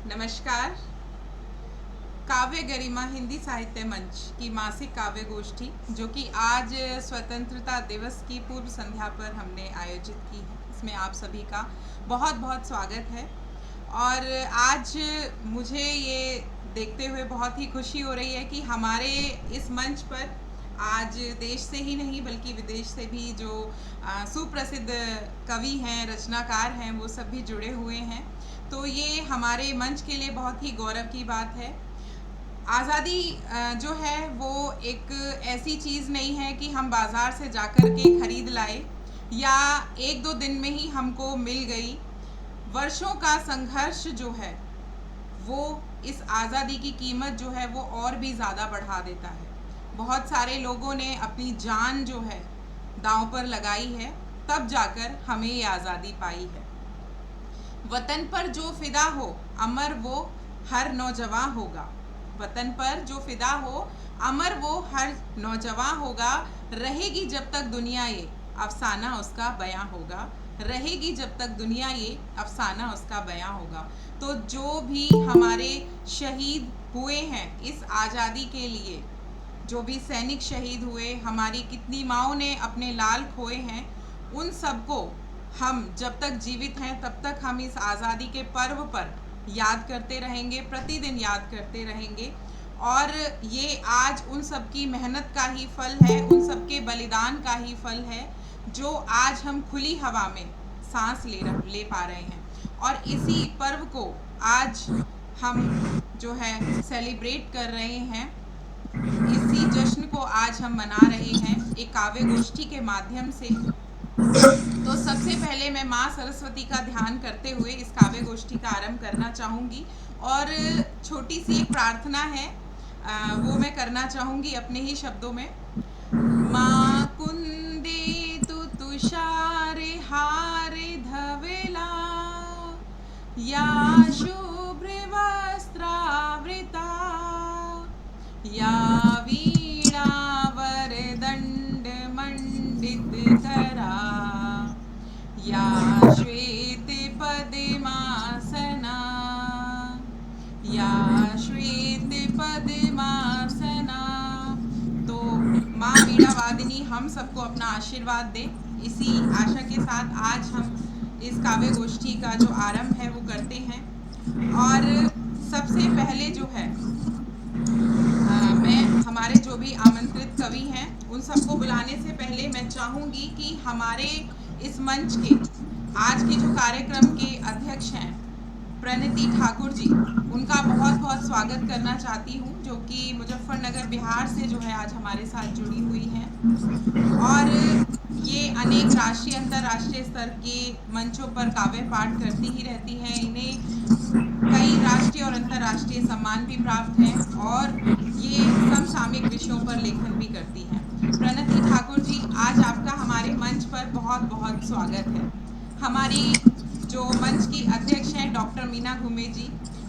नमस्कार। काव्य गरिमा हिंदी साहित्य मंच की मासिक काव्य गोष्ठी जो कि आज स्वतंत्रता दिवस की पूर्व संध्या पर हमने आयोजित की है, इसमें आप सभी का बहुत बहुत स्वागत है। और आज मुझे ये देखते हुए बहुत ही खुशी हो रही है कि हमारे इस मंच पर आज देश से ही नहीं बल्कि विदेश से भी जो सुप्रसिद्ध कवि हैं, रचनाकार हैं, वो सब भी जुड़े हुए हैं। तो ये हमारे मंच के लिए बहुत ही गौरव की बात है। आज़ादी जो है वो एक ऐसी चीज़ नहीं है कि हम बाज़ार से जाकर के खरीद लाए या एक दो दिन में ही हमको मिल गई। वर्षों का संघर्ष जो है वो इस आज़ादी की कीमत जो है वो और भी ज़्यादा बढ़ा देता है। बहुत सारे लोगों ने अपनी जान जो है दांव पर लगाई है, तब जाकर हमें ये आज़ादी पाई है। वतन पर जो फिदा हो अमर वो हर नौजवां होगा। वतन पर जो फिदा हो अमर वो हर नौजवां होगा। रहेगी जब तक दुनिया ये अफसाना उसका बयां होगा। रहेगी जब तक दुनिया ये अफसाना उसका बयां होगा। तो जो भी हमारे शहीद हुए हैं इस आज़ादी के लिए, जो भी सैनिक शहीद हुए, हमारी कितनी माँओं ने अपने लाल खोए हैं, उन सबको हम जब तक जीवित हैं तब तक हम इस आज़ादी के पर्व पर याद करते रहेंगे, प्रतिदिन याद करते रहेंगे। और ये आज उन सब की मेहनत का ही फल है, उन सब के बलिदान का ही फल है, जो आज हम खुली हवा में सांस ले पा रहे हैं। और इसी पर्व को आज हम जो है सेलिब्रेट कर रहे हैं। इसी जश्न को आज हम मना रहे हैं एक काव्य गोष्ठी के माध्यम से। तो सबसे पहले मैं माँ सरस्वती का ध्यान करते हुए इस काव्य गोष्ठी का आरंभ करना चाहूँगी। और छोटी सी एक प्रार्थना है, वो मैं करना चाहूँगी अपने ही शब्दों में। माँ कुंदे तु तुषारे हारे धवेला या शुभ्र वस्त्रावृता या वीणा वरदंड मंडित धरा या श्वेत पद्मासना या श्वेत पद्मासना। तो माँ वीणा वादिनी हम सबको अपना आशीर्वाद दे, इसी आशा के साथ आज हम इस काव्य गोष्ठी का जो आरंभ है वो करते हैं। और सबसे पहले जो है मैं हमारे जो भी आमंत्रित कवि हैं उन सबको बुलाने से पहले मैं चाहूँगी कि हमारे इस मंच के आज के जो कार्यक्रम के अध्यक्ष हैं प्रणति ठाकुर जी, उनका बहुत बहुत स्वागत करना चाहती हूँ, जो कि मुजफ्फरनगर बिहार से जो है आज हमारे साथ जुड़ी हुई हैं। और ये अनेक राष्ट्रीय अंतर्राष्ट्रीय स्तर के मंचों पर काव्य पाठ करती ही रहती हैं। इन्हें कई राष्ट्रीय और अंतर्राष्ट्रीय सम्मान भी प्राप्त हैं और ये समसामयिक विषयों पर लेखन भी करती हैं। प्रणति ठाकुर जी, आज आपका हमारे मंच पर बहुत बहुत स्वागत है। हमारी जो मंच की अध्यक्ष हैं डॉक्टर मीना घुमे जी,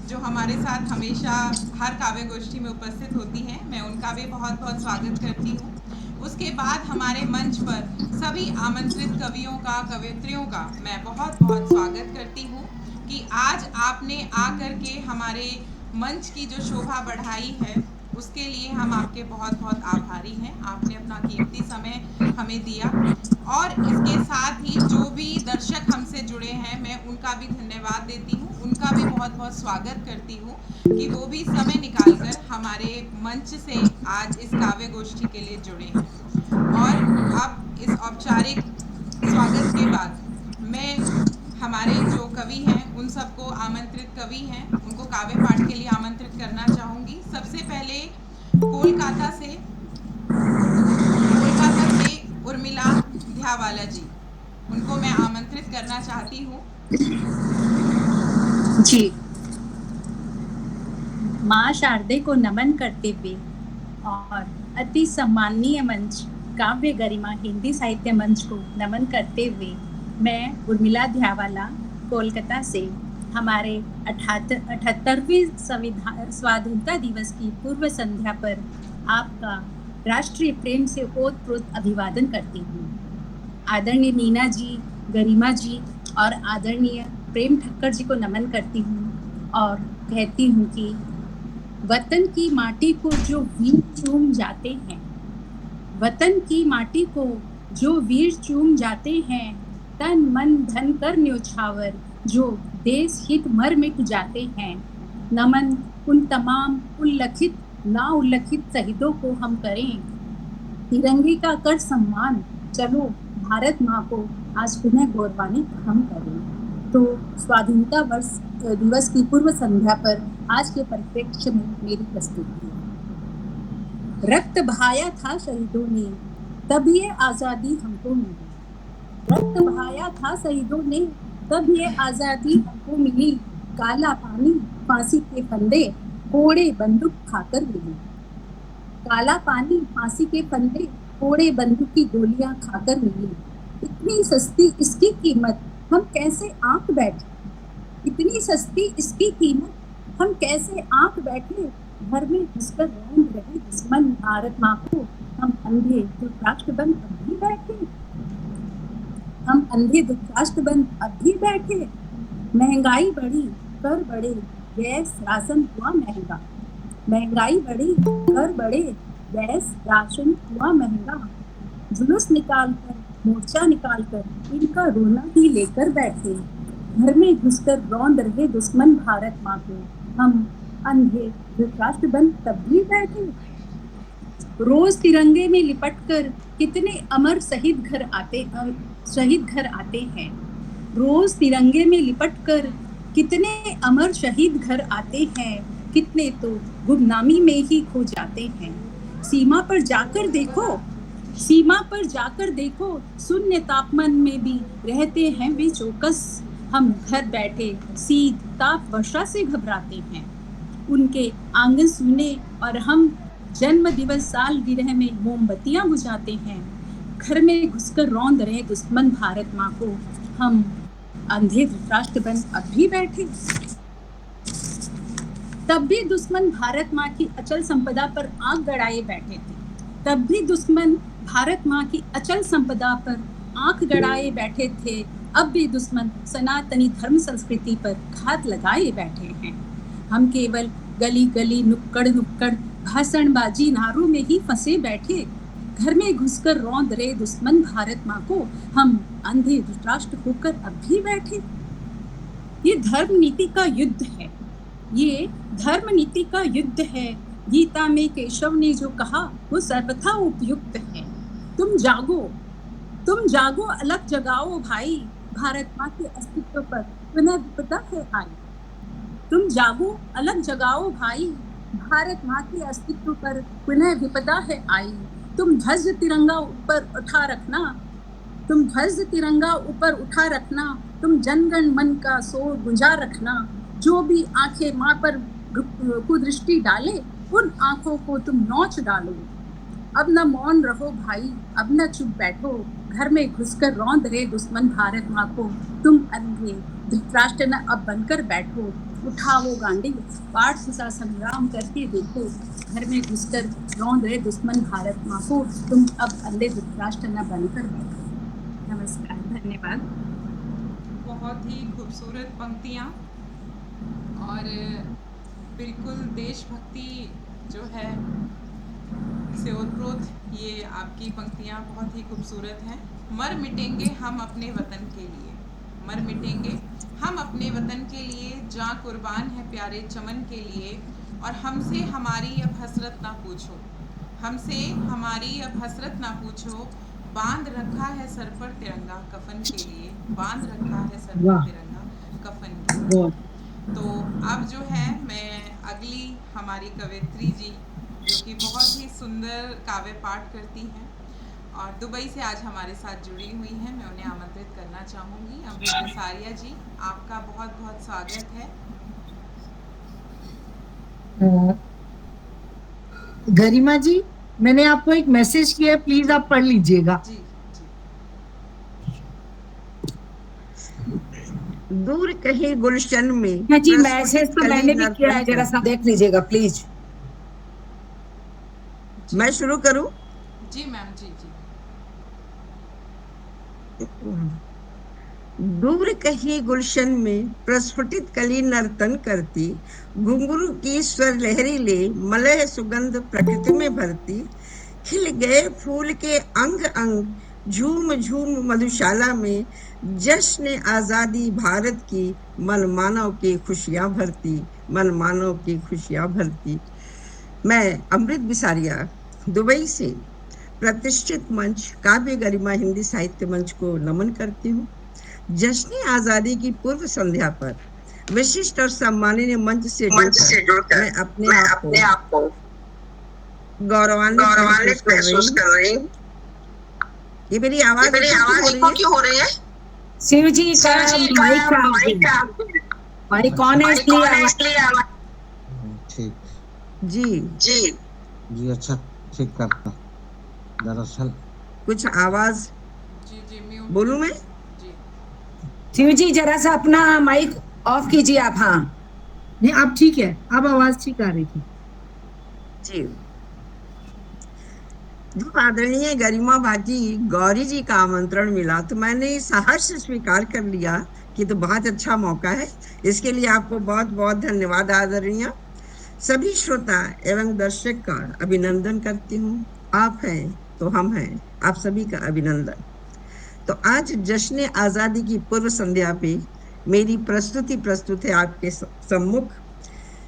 जो हमारे साथ हमेशा हर काव्य गोष्ठी में उपस्थित होती हैं, मैं उनका भी बहुत बहुत स्वागत करती हूँ। उसके बाद हमारे मंच पर सभी आमंत्रित कवियों का, कवयित्रियों का मैं बहुत बहुत स्वागत करती हूँ कि आज आपने आकर के हमारे मंच की जो शोभा बढ़ाई है उसके लिए हम आपके बहुत बहुत आभारी हैं। आपने अपना कीमती समय हमें दिया। और इसके साथ ही जो भी दर्शक हमसे जुड़े हैं मैं उनका भी धन्यवाद देती हूँ, उनका भी बहुत बहुत स्वागत करती हूँ कि वो भी समय निकालकर हमारे मंच से आज इस काव्य गोष्ठी के लिए जुड़े हैं। और अब इस औपचारिक स्वागत के बाद मैं हमारे जो कवि हैं उन सबको, आमंत्रित कवि हैं उनको काव्य पाठ के लिए आमंत्रित करना चाहूँगी। सबसे पहले कोलकाता से उर्मिला ध्यावाला जी, उनको मैं आमंत्रित करना चाहती हूँ। जी, माँ शारदे को नमन करते हुए और अति सम्माननीय मंच काव्य गरिमा हिंदी साहित्य मंच को नमन करते हुए मैं उर्मिला ध्यावाला कोलकाता से हमारे 78वें स्वाधीनता दिवस की पूर्व संध्या पर आपका राष्ट्रीय प्रेम से ओतप्रोत अभिवादन करती हूँ। आदरणीय मीना जी, गरिमा जी और आदरणीय प्रेम ठक्कर जी को नमन करती हूँ और कहती हूँ कि वतन की माटी को जो वीर चूम जाते हैं, वतन की माटी को जो वीर चूम जाते हैं, तन मन धन कर न्योछावर जो देश हित मर मिट जाते हैं। नमन उन तमाम उल्लखित ना उल्लखित शहीदों को हम करें, तिरंगे का कर सम्मान, चलो भारत माँ को आज पुनः गौरवान्वित हम करें। तो स्वाधीनता वर्ष दिवस की पूर्व संध्या पर आज के परिप्रेक्ष्य में मेरी प्रस्तुति है। रक्त बहाया था शहीदों ने, तब ये आजादी हमको मिली। रक्त बहाया था शहीदों ने, तब ये आजादी हमको मिली। काला पानी फांसी के फंदे, कोड़े बंदूक खाकर मिली। काला पानी फांसी के फंदे, कोड़े बंदूक की गोलियां खाकर मिली। इतनी सस्ती इसकी कीमत हम कैसे आंक बैठे, इतनी सस्ती इसकी कीमत हम कैसे आंक बैठे। घर में घुसकर रौंद रहे दुश्मन भारत माँ को, हम अंधे धृतराष्ट्र बन अब भी बैठे। हम अंधे धृतराष्ट्र बन अब भी बैठे। महंगाई बढ़ी, कर बढ़े, गैस राशन हुआ महंगा। महंगाई बढ़ी, कर बढ़े, गैस राशन हुआ महंगा। जुलूस निकालकर, मोर्चा निकालकर इनका रोना ही लेकर बैठे। घर में घुसकर रौंद रहे दुश्मन भारत माँ को, हम अंधे धृतराष्ट्र बन तब भी बैठे। रोज तिरंगे में लिपटकर कितने अमर शहीद घर आते हैं। रोज तिरंगे में लिपटकर कितने अमर शहीद घर आते हैं, कितने तो गुमनामी में ही खो जाते हैं। सीमा पर जाकर देखो, सीमा पर जाकर देखो, शून्य तापमान में भी रहते हैं वे चौकस। हम घर बैठे शीत ताप वर्षा से घबराते हैं, उनके आंगन सुने और हम जन्म दिवस सालगिरह में मोमबत्तियां बुझाते हैं। घर में घुसकर रौंद रहे दुश्मन भारत माँ को, हम अंधे धृतराष्ट्र बन अब भी बैठे। तब भी दुश्मन भारत माँ की अचल संपदा पर आंख गड़ाए बैठे थे। तब भी दुश्मन भारत माँ की अचल संपदा पर आंख गड़ाए बैठे थे। अब भी दुश्मन सनातनी धर्म संस्कृति पर घात लगाए बैठे हैं। हम केवल गली गली नुक्कड़ नुक्कड़ भाषणबाजी नारों में ही फंसे बैठे। घर में घुसकर रौंद रहे दुश्मन भारत माँ को, हम अंधे धृतराष्ट्र होकर अब भी बैठे। ये धर्म नीति का युद्ध है, ये धर्म नीति का युद्ध है। गीता में केशव ने जो कहा वो सर्वथा उपयुक्त है। तुम जागो अलग जगाओ भाई, भारत माँ के अस्तित्व पर पुनः विपदा है आई। तुम जागो अलग जगाओ भाई, भारत माँ के अस्तित्व पर पुनः विपदा है आई। तुम ध्वज तिरंगा ऊपर उठा रखना, तुम ध्वज तिरंगा ऊपर उठा रखना, तुम जनगण मन का शोर गुंजा रखना। जो भी आंखें माँ पर कुदृष्टि डाले, उन आंखों को तुम नोच डालो। अब न मौन रहो भाई, अब न चुप बैठो। घर में घुसकर रौंद रहे दुश्मन भारत माँ को, तुम अंधे धृतराष्ट्र न अब बनकर बैठो। उठाओ गांडी, पाठ सा संग्राम करके देखो। घर में घुसकर रौंद रहे दुश्मन भारत माँ को, तुम अब अंधे धृतराष्ट्र न बनकर बैठो। नमस्कार, धन्यवाद। बहुत ही खूबसूरत पंक्तियाँ और बिल्कुल देशभक्ति जो है से ओतप्रोत ये आपकी पंक्तियाँ बहुत ही खूबसूरत हैं। मर मिटेंगे हम अपने वतन के लिए, मर मिटेंगे हम अपने वतन के लिए, जहाँ कुर्बान है प्यारे चमन के लिए। और हमसे हमारी अब हसरत ना पूछो, हमसे हमारी अब हसरत ना पूछो। बांध रखा है सर पर तिरंगा कफन के लिए, बांध रखा है सर पर तिरंगा कफन के लिए। तो अब जो है मैं अगली हमारी कवयित्री जी जो कि बहुत ही सुंदर काव्य पाठ करती हैं और दुबई से आज हमारे साथ जुड़ी हुई हैं, मैं उन्हें आमंत्रित करना चाहूँगी। अमृत जसारिया जी, आपका बहुत बहुत स्वागत है। गरिमा जी, मैंने आपको एक मैसेज किया है, प्लीज आप पढ़ लीजिएगा। जी दूर कहीं गुलशन में। हाँ जी, मैसेज तो मैंने भी किया है, जरा सा देख लीजिएगा प्लीज। मैं शुरू करूं? जी मैम, जी जी। दूर कहीं गुलशन में प्रस्फुटित कली नर्तन करती, घुंघरू की स्वर लहरी ले मलय सुगंध प्रकृति में भरती, खिल गए फूल के अंग अंग झूम झूम मधुशाला में, जश्न आजादी भारत की मन मानव की खुशियां भरती, मन मानव की खुशियां भरती। मैं अमृत बिसारिया दुबई से प्रतिष्ठित मंच काव्य गरिमा हिंदी साहित्य मंच को नमन करती हूँ। जश्न आजादी की पूर्व संध्या पर विशिष्ट और सम्माननीय मंच से जुड़कर मैं अपने आप को गौरवान्वित महसूस कर रही हूँ। ये मेरी आवाज इको क्यों हो रही है? शिव जी का माइक माइक कौन है इसलिए आवाज ठीक जी जी, अच्छा ठीक करता। दरअसल कुछ आवाज जी म्यूट बोलूं मैं? जी शिव जी जरा सा अपना माइक ऑफ कीजिए आप। हाँ नहीं अब ठीक है, अब आवाज ठीक आ रही थी जी। जब आदरणीय गरिमा बाजी गौरी जी का आमंत्रण मिला तो मैंने सहर्ष स्वीकार कर लिया कि तो बहुत अच्छा मौका है। इसके लिए आपको बहुत बहुत धन्यवाद आदरणीय। सभी श्रोता एवं दर्शक का अभिनंदन करती हूँ। आप हैं तो हम हैं, आप सभी का अभिनंदन। तो आज जश्न आजादी की पूर्व संध्या पे मेरी प्रस्तुति प्रस्तुत है आपके सम्मुख।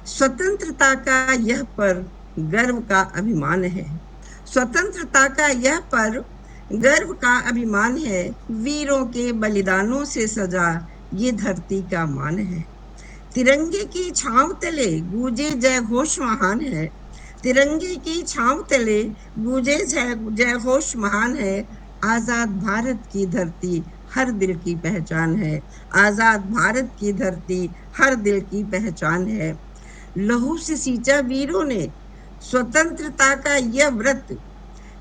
स्वतंत्रता का यह पर्व गर्व का अभिमान है, स्वतंत्रता का यह पर्व गर्व का अभिमान है, वीरों के बलिदानों से सजा ये धरती का मान है। तिरंगे की छांव तले गूंजे जय घोष महान है, तिरंगे की छांव तले गूंजे जय घोष महान है। आजाद भारत की धरती हर दिल की पहचान है, आजाद भारत की धरती हर दिल की पहचान है। लहू से सींचा वीरों ने स्वतंत्रता का यह व्रत,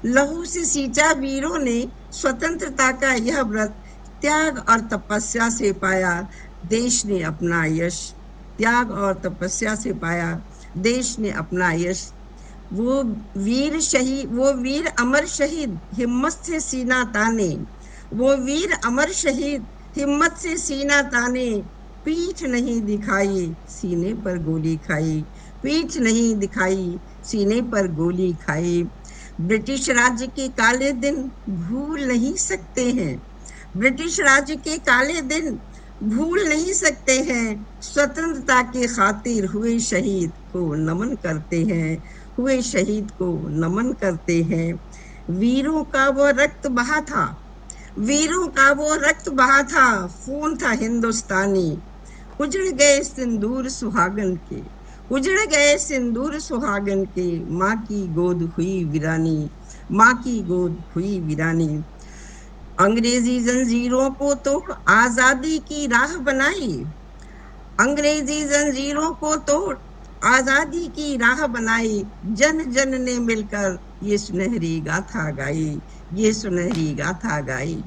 लहू से सींचा वीरों ने स्वतंत्रता का यह व्रत, त्याग और तपस्या से पाया देश ने अपना यश, त्याग और तपस्या से पाया देश ने अपना यश। वो वीर अमर शहीद हिम्मत से सीना ताने, वो वीर अमर शहीद हिम्मत से सीना ताने, पीठ नहीं दिखाई सीने पर गोली खाई, पीठ नहीं दिखाई सीने पर गोली खाई। ब्रिटिश राज्य के काले दिन भूल नहीं सकते हैं, ब्रिटिश राज्य के काले दिन भूल नहीं सकते हैं। स्वतंत्रता के खातिर हुए शहीद को नमन करते हैं, हुए शहीद को नमन करते हैं। वीरों का वो रक्त बहा था, वीरों का वो रक्त बहा था, खून था हिंदुस्तानी। उजड़ गए सिंदूर सुहागन के, उजड़ गए सिंदूर सुहागन के, माँ की गोद हुई वीरानी, माँ की गोद हुई वीरानी। अंग्रेजी जंजीरों को तोड़ आजादी की राह बनाई, अंग्रेजी जंजीरों को तोड़ आजादी की राह बनाई। जन जन ने मिलकर ये सुनहरी गाथा गाई, ये सुनहरी गाथा गाई।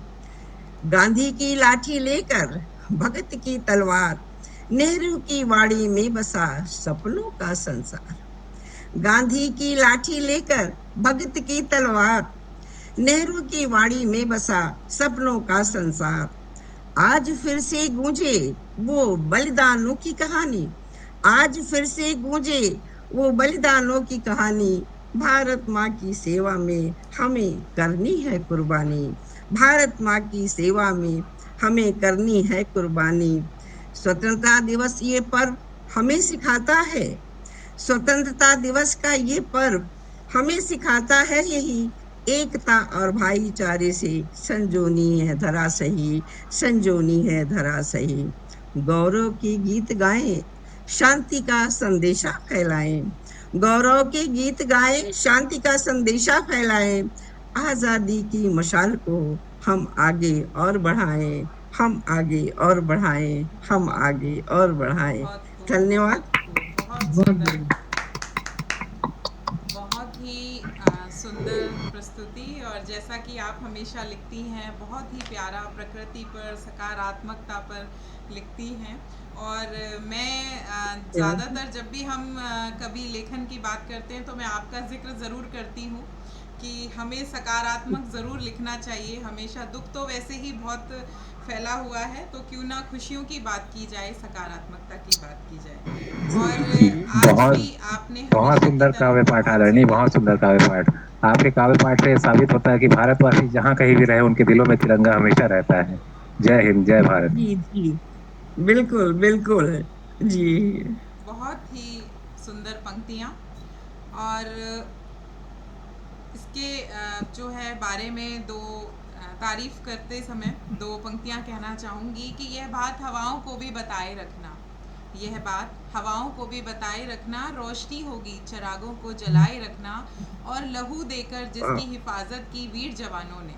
गांधी की लाठी लेकर भगत की तलवार, नेहरू की वाड़ी में बसा सपनों का संसार। गांधी की लाठी लेकर भगत की तलवार, नेहरू की वाड़ी में बसा सपनों का संसार। आज फिर से गूंजे वो बलिदानों की कहानी, आज फिर से गूंजे वो बलिदानों की कहानी। भारत माँ की सेवा में हमें करनी है कुर्बानी, भारत माँ की सेवा में हमें करनी है कुर्बानी। स्वतंत्रता दिवस ये पर्व हमें सिखाता है, स्वतंत्रता दिवस का ये पर्व हमें सिखाता है यही, एकता और भाईचारे से संजोनी है धरा सही, संजोनी है धरा सही। गौरव के गीत गाएं, शांति का संदेशा फैलाएं, गौरव के गीत गाएं, शांति का संदेशा फैलाएं। आजादी की मशाल को हम आगे और बढ़ाएं, हम आगे और बढ़ाएं, हम आगे और बढ़ाएं। धन्यवाद। बहुत ही सुंदर प्रस्तुति, और जैसा कि आप हमेशा लिखती हैं बहुत ही प्यारा, प्रकृति पर सकारात्मकता पर लिखती हैं। और मैं ज़्यादातर जब भी हम कभी लेखन की बात करते हैं तो मैं आपका जिक्र ज़रूर करती हूँ कि हमें सकारात्मक ज़रूर लिखना चाहिए हमेशा। दुख तो वैसे ही बहुत फैला हुआ है, तो क्यों ना खुशियों की बात की जाए, सकारात्मकता की बात की जाए। और आज बहुत भी आपने बहुत हमेशा की सुंदर तरह काव्य पाठ बहुत आदरणीय, सुंदर बहुत सुंदर काव्य पाठ। आपके काव्य पाठ से साबित होता है कि भारतवासी जहाँ कहीं भी रहे उनके दिलों में तिरंगा हमेशा रहता है। जय हिंद, जय भारत। जी, जी। बिल्कुल, बिल्कुल। जी। बहुत ही सुंदर पंक्तियाँ। और इसके जो है बारे में दो तारीफ करते समय दो पंक्तियाँ कहना चाहूँगी कि यह बात हवाओं को भी बताए रखना, यह बात हवाओं को भी बताए रखना, रोशनी होगी चिरागों को जलाए रखना, और लहू देकर जिसकी हिफाजत की वीर जवानों ने,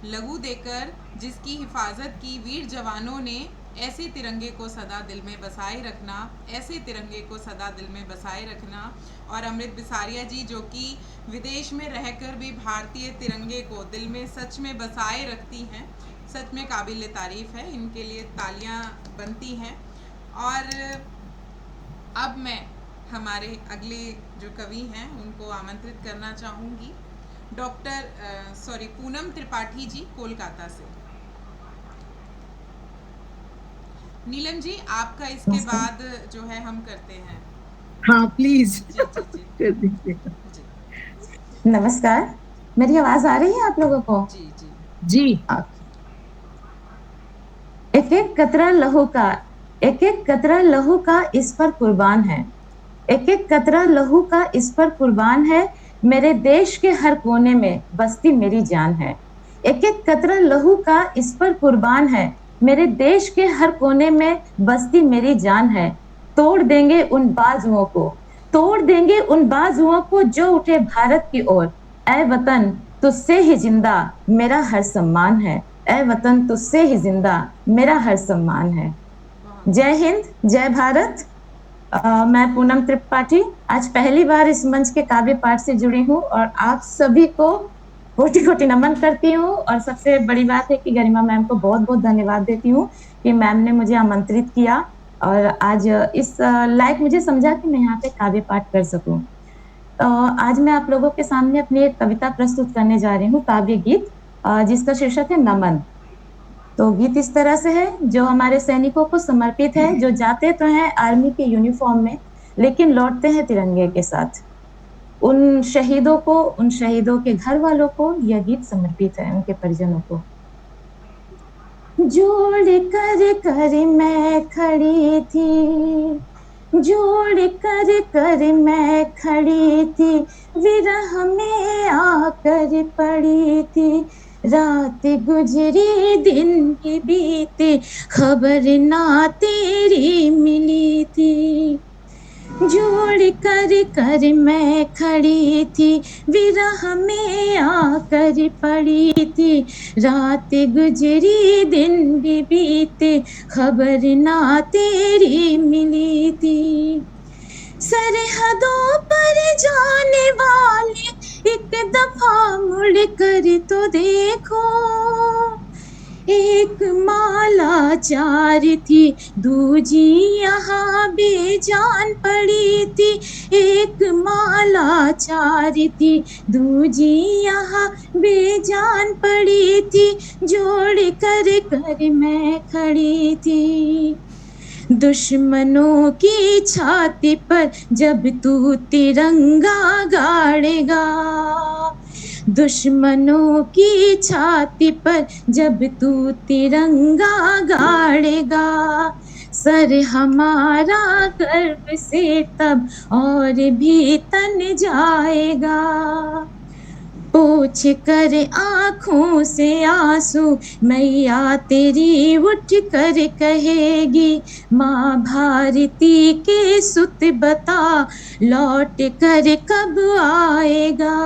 लहू देकर जिसकी हिफाजत की वीर जवानों ने, ऐसे तिरंगे को सदा दिल में बसाए रखना, ऐसे तिरंगे को सदा दिल में बसाए रखना। और अमृत बिसारिया जी जो कि विदेश में रहकर भी भारतीय तिरंगे को दिल में सच में बसाए रखती हैं, सच में काबिल तारीफ़ है, इनके लिए तालियां बनती हैं। और अब मैं हमारे अगले जो कवि हैं उनको आमंत्रित करना चाहूँगी, पूनम त्रिपाठी जी कोलकाता से। नीलम जी आपका इसके बाद जो है हम करते हैं। हाँ प्लीज जी जी जी कर दीजिए। जी नमस्कार, मेरी आवाज आ रही है आप लोगों को? जी जी जी एक एक कतरा लहू का, एक एक कतरा लहू का इस पर कुर्बान है, एक एक कतरा लहू का इस पर कुर्बान है, मेरे देश के हर कोने में बसती मेरी जान है। एक एक कतरा लहू का इस पर कुर्बान है, मेरे देश के हर कोने में बसती मेरी जान है। तोड़ देंगे उन बाजुओं को, तोड़ देंगे उन बाजुओं को जो उठे भारत की ओर। ऐ वतन तुझसे ही जिंदा मेरा हर सम्मान है, ऐ वतन तुझसे ही जिंदा मेरा हर सम्मान है। जय हिंद, जय भारत। मैं पूनम त्रिपाठी आज पहली बार इस मंच के काव्य पाठ से जुड़ी हूँ और आप सभी को कोटि कोटि नमन करती हूँ। और सबसे बड़ी बात है कि गरिमा मैम को बहुत बहुत धन्यवाद देती हूँ कि मैम ने मुझे आमंत्रित किया और आज इस लायक मुझे समझा कि मैं यहाँ पे काव्य पाठ कर सकूँ। आज मैं आप लोगों के सामने अपनी एक कविता प्रस्तुत करने जा रही हूँ, काव्य गीत, जिसका शीर्षक है नमन। तो गीत इस तरह से है, जो हमारे सैनिकों को समर्पित है, जो जाते तो हैं आर्मी के यूनिफॉर्म में लेकिन लौटते हैं तिरंगे के साथ। उन शहीदों को, उन शहीदों के घर वालों को यह गीत समर्पित है, उनके परिजनों को। जोड़ कर कर मैं खड़ी थी, जोड़ कर कर मैं खड़ी थी, विरह में आकर पड़ी थी। रात गुजरी दिन की बीती, खबर ना तेरी मिली थी। जोड़ कर कर मैं खड़ी थी, विरह में आकर पड़ी थी। रात गुजरी दिन भी बीते, खबर ना तेरी मिली थी। सरहदों पर जाने वाले एक दफा मुड़ कर तो देखो, एक माला चार थी, दूजी यहाँ बेजान पड़ी थी। एक माला चार थी, दूजी यहाँ बेजान पड़ी थी। जोड़ कर कर मैं खड़ी थी। दुश्मनों की छाती पर जब तू तिरंगा गाड़ेगा, दुश्मनों की छाती पर जब तू तिरंगा गाड़ेगा, सर हमारा गर्व से तब और भी तन जाएगा। पोंछ कर आँखों से आंसू मैया तेरी उठ कर कहेगी, माँ भारती के सुत बता लौट कर कब आएगा।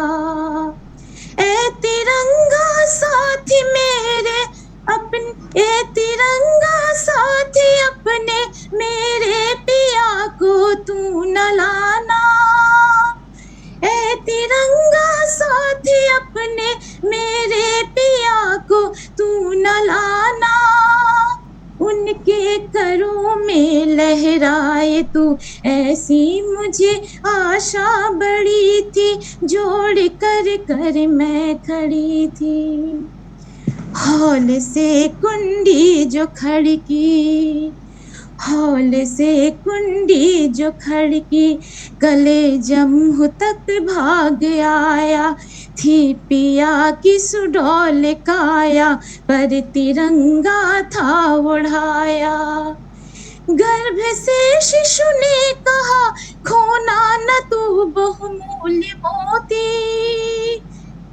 ए तिरंगा साथी मेरे अपने, ए तिरंगा साथी अपने, मेरे पिया को तू न लाना। ए तिरंगा साथी अपने, मेरे पिया को तू न लाना। उनके करों में लहराए तू, ऐसी मुझे आशा बड़ी थी, जोड़ कर कर मैं खड़ी थी। हौल से कुंडी जो खड़की, हौल से कुंडी जो खड़की, कलेजा मुँह तक भाग आया, थी पिया की सुडौल काया, पर तिरंगा था ओढ़ाया। गर्भ से शिशु ने कहा, खोना न तू बहुमूल्य मोती।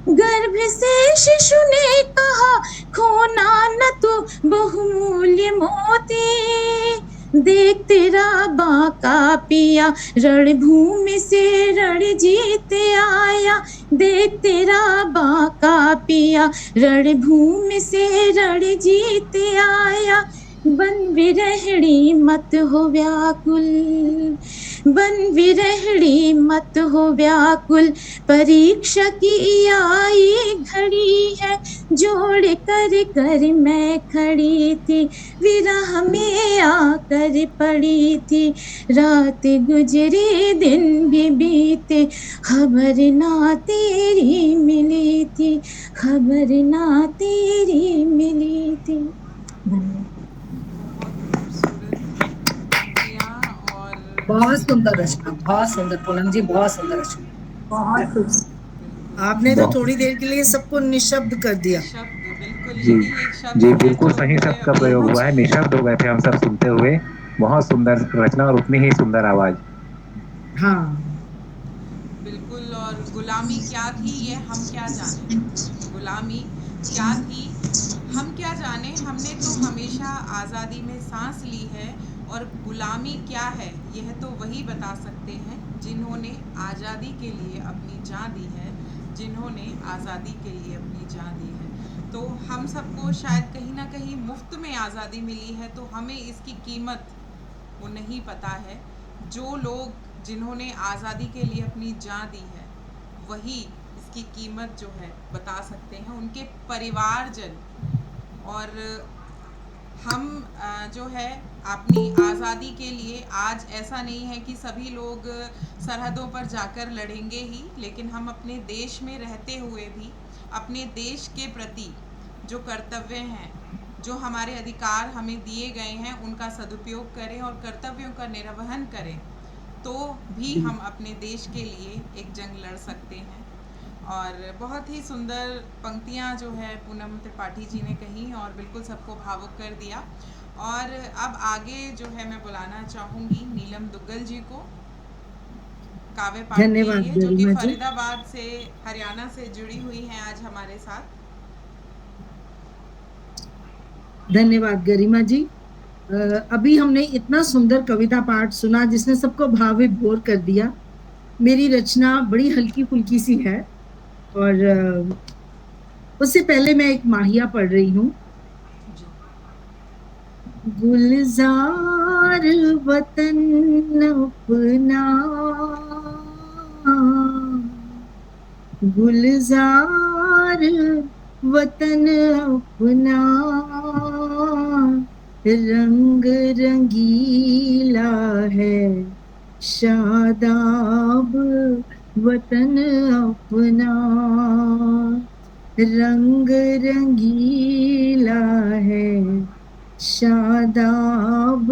गर्भ से शिशु ने कहा, खोना न तू बहुमूल्य मोती। देख तेरा बांका पिया, रणभूमि से रण जीत आया। देख तेरा बांका पिया, रणभूमि से रण जीत आया। बन विरहणी मत हो व्याकुल, बन विरहणी मत हो व्याकुल, परीक्षा की आई घड़ी है, जोड़ कर कर मैं खड़ी थी, विरह में आकर पड़ी थी। रात गुजरी दिन भी बीते, खबर ना तेरी मिली थी, खबर ना तेरी मिली थी। धन्यवाद। और बहुत सुंदर रचना, बहुत सुंदर पूनम जी, बहुत सुंदर रचना। बहुत खूब। आपने तो थोड़ी देर के लिए सबको निशब्द कर दिया। शब्द बिल्कुल जी यही एक शब्द जी, है बिल्कुल जो सही मुझे शब्द का अभी प्रयोग हुआ है। निशब्द हो गए थे हम सब सुनते हुए। बहुत सुंदर रचना और उतनी ही सुंदर आवाज। हाँ, बिल्कुल। और गुलामी क्या थी ये हम क्या जाने, गुलामी क्या थी हम क्या जाने। हमने तो हमेशा आज़ादी में सांस ली है, और गुलामी क्या है यह तो वही बता सकते हैं जिन्होंने आज़ादी के लिए अपनी जान दी है, जिन्होंने आज़ादी के लिए अपनी जान दी है। तो हम सबको शायद कहीं ना कहीं मुफ्त में आज़ादी मिली है, तो हमें इसकी कीमत वो नहीं पता है। जो लोग जिन्होंने आज़ादी के लिए अपनी जान दी है वही इसकी कीमत जो है बता सकते हैं, उनके परिवारजन। और हम जो है अपनी आज़ादी के लिए आज ऐसा नहीं है कि सभी लोग सरहदों पर जाकर लड़ेंगे ही, लेकिन हम अपने देश में रहते हुए भी अपने देश के प्रति जो कर्तव्य हैं, जो हमारे अधिकार हमें दिए गए हैं, उनका सदुपयोग करें और कर्तव्यों का निर्वहन करें, तो भी हम अपने देश के लिए एक जंग लड़ सकते हैं। और बहुत ही सुंदर पंक्तियाँ जो है पूनम त्रिपाठी जी ने कही और बिल्कुल सबको भावुक कर दिया। और अब आगे जो है मैं बुलाना चाहूँगी नीलम दुग्गल जी को काव्य पाठ के धन्यवाद लिए, जो कि गरिमा जी। फरीदाबाद से, हरियाणा से जुड़ी हुई हैं आज हमारे साथ। धन्यवाद गरिमा जी। अभी हमने इतना सुंदर कविता पाठ सुना जिसने सबको भावविभोर कर दिया। मेरी रचना बड़ी हल्की फुल्की सी है, और उससे पहले मैं एक माहिया पढ़ रही हूँ। गुलजार वतन अपना, गुलजार वतन अपना, रंग रंगीला है शादाब वतन अपना, रंग रंगीला है शादाब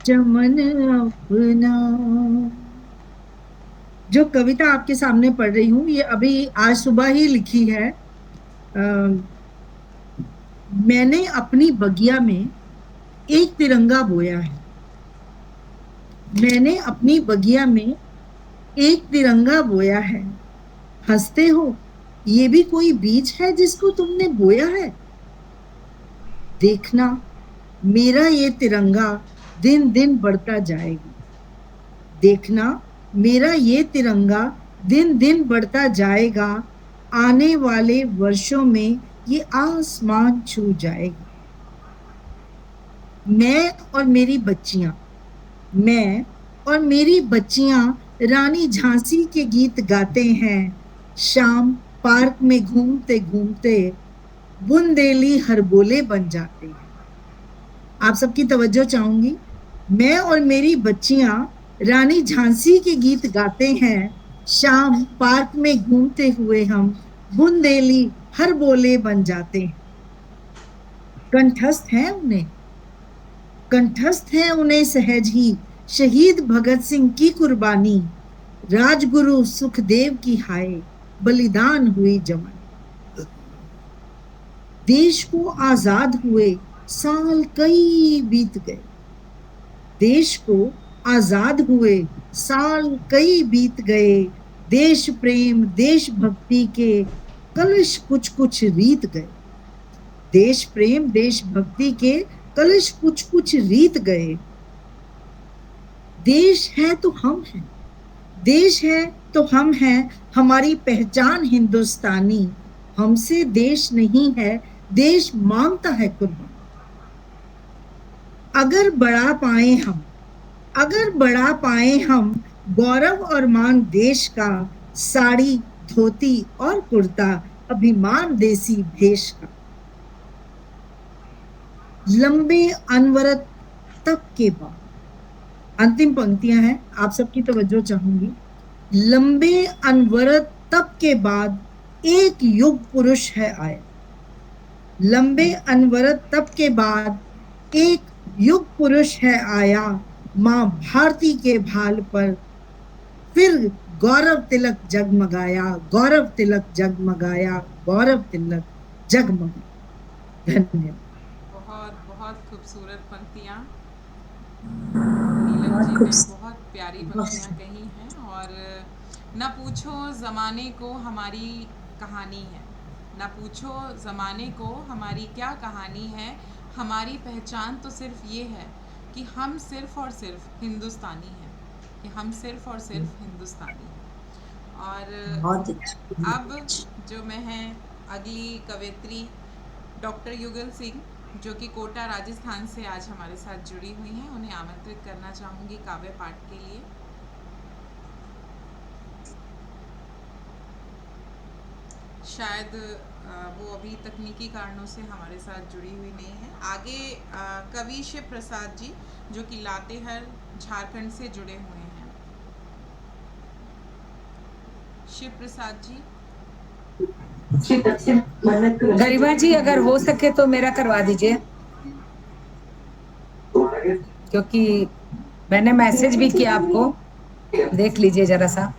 चमन अपना। जो कविता आपके सामने पढ़ रही हूँ ये अभी आज सुबह ही लिखी है। मैंने अपनी बगिया में एक तिरंगा बोया है, मैंने अपनी बगिया में एक तिरंगा बोया है। हंसते हो, ये भी कोई बीज है जिसको तुमने बोया है। देखना मेरा ये तिरंगा दिन दिन बढ़ता जाएगा, देखना मेरा ये तिरंगा दिन दिन बढ़ता जाएगा, आने वाले वर्षों में ये आसमान छू जाएगा। मैं और मेरी बच्चियां, मैं और मेरी बच्चियां रानी झांसी के गीत गाते हैं। शाम पार्क में घूमते घूमते बुंदेली हरबोले बन जाते हैं। आप सबकी तवज्जो चाहूंगी। मैं और मेरी बच्चियां रानी झांसी के गीत गाते हैं, शाम पार्क में घूमते हुए हम बुंदेली हर बोले बन जाते हैं। कंठस्थ है उन्हें सहज ही शहीद भगत सिंह की कुर्बानी, राजगुरु सुखदेव की हाय बलिदान हुई जवानी। देश को आजाद हुए साल कई बीत गए, देश को आजाद हुए साल कई बीत गए, देश प्रेम देशभक्ति के कलश कुछ कुछ रीत गए, देश प्रेम देशभक्ति के कलश कुछ कुछ रीत गए। देश है तो हम हैं, देश है तो हम हैं, हमारी पहचान हिंदुस्तानी, हमसे देश नहीं है देश मांगता है कुर्बान। अगर बढ़ा पाए हम गौरव और मान देश का, साड़ी धोती और कुर्ता अभिमान देसी भेष का। लंबे अनवरत तप के बाद, अंतिम पंक्तियां हैं, आप सबकी तवज्जो चाहूंगी। लंबे अनवरत तप के बाद एक युग पुरुष है आया, लंबे अनवरत तप के बाद एक युग पुरुष है आया, मां भारती के भाल पर फिर गौरव तिलक जगमगाया, गौरव तिलक जगमगाया, गौरव तिलक जगमगाया। धन्यवाद। बहुत बहुत खूबसूरत पंक्तियाँ नीलम जी ने बहुत प्यारी पंक्तियाँ कही हैं। और न पूछो ज़माने को हमारी कहानी है, न पूछो ज़माने को हमारी क्या कहानी है, हमारी पहचान तो सिर्फ ये है कि हम सिर्फ़ और सिर्फ हिंदुस्तानी हैं, कि हम सिर्फ़ और सिर्फ हिंदुस्तानी हैं। और अब जो मैं हैं अगली कवयित्री डॉक्टर युगल सिंह, जो कि कोटा राजस्थान से आज हमारे साथ जुड़ी हुई हैं, उन्हें आमंत्रित करना चाहूँगी काव्य पाठ के लिए। शायद वो अभी तकनीकी कारणों से हमारे साथ जुड़ी हुई नहीं है। आगे कवि शिव प्रसाद जी, जो कि लातेहार झारखंड से जुड़े हुए हैं। शिव प्रसाद जी। गरिमा जी, अगर हो सके तो मेरा करवा दीजिए, क्योंकि मैंने मैसेज भी किया आपको, देख लीजिए जरा सा।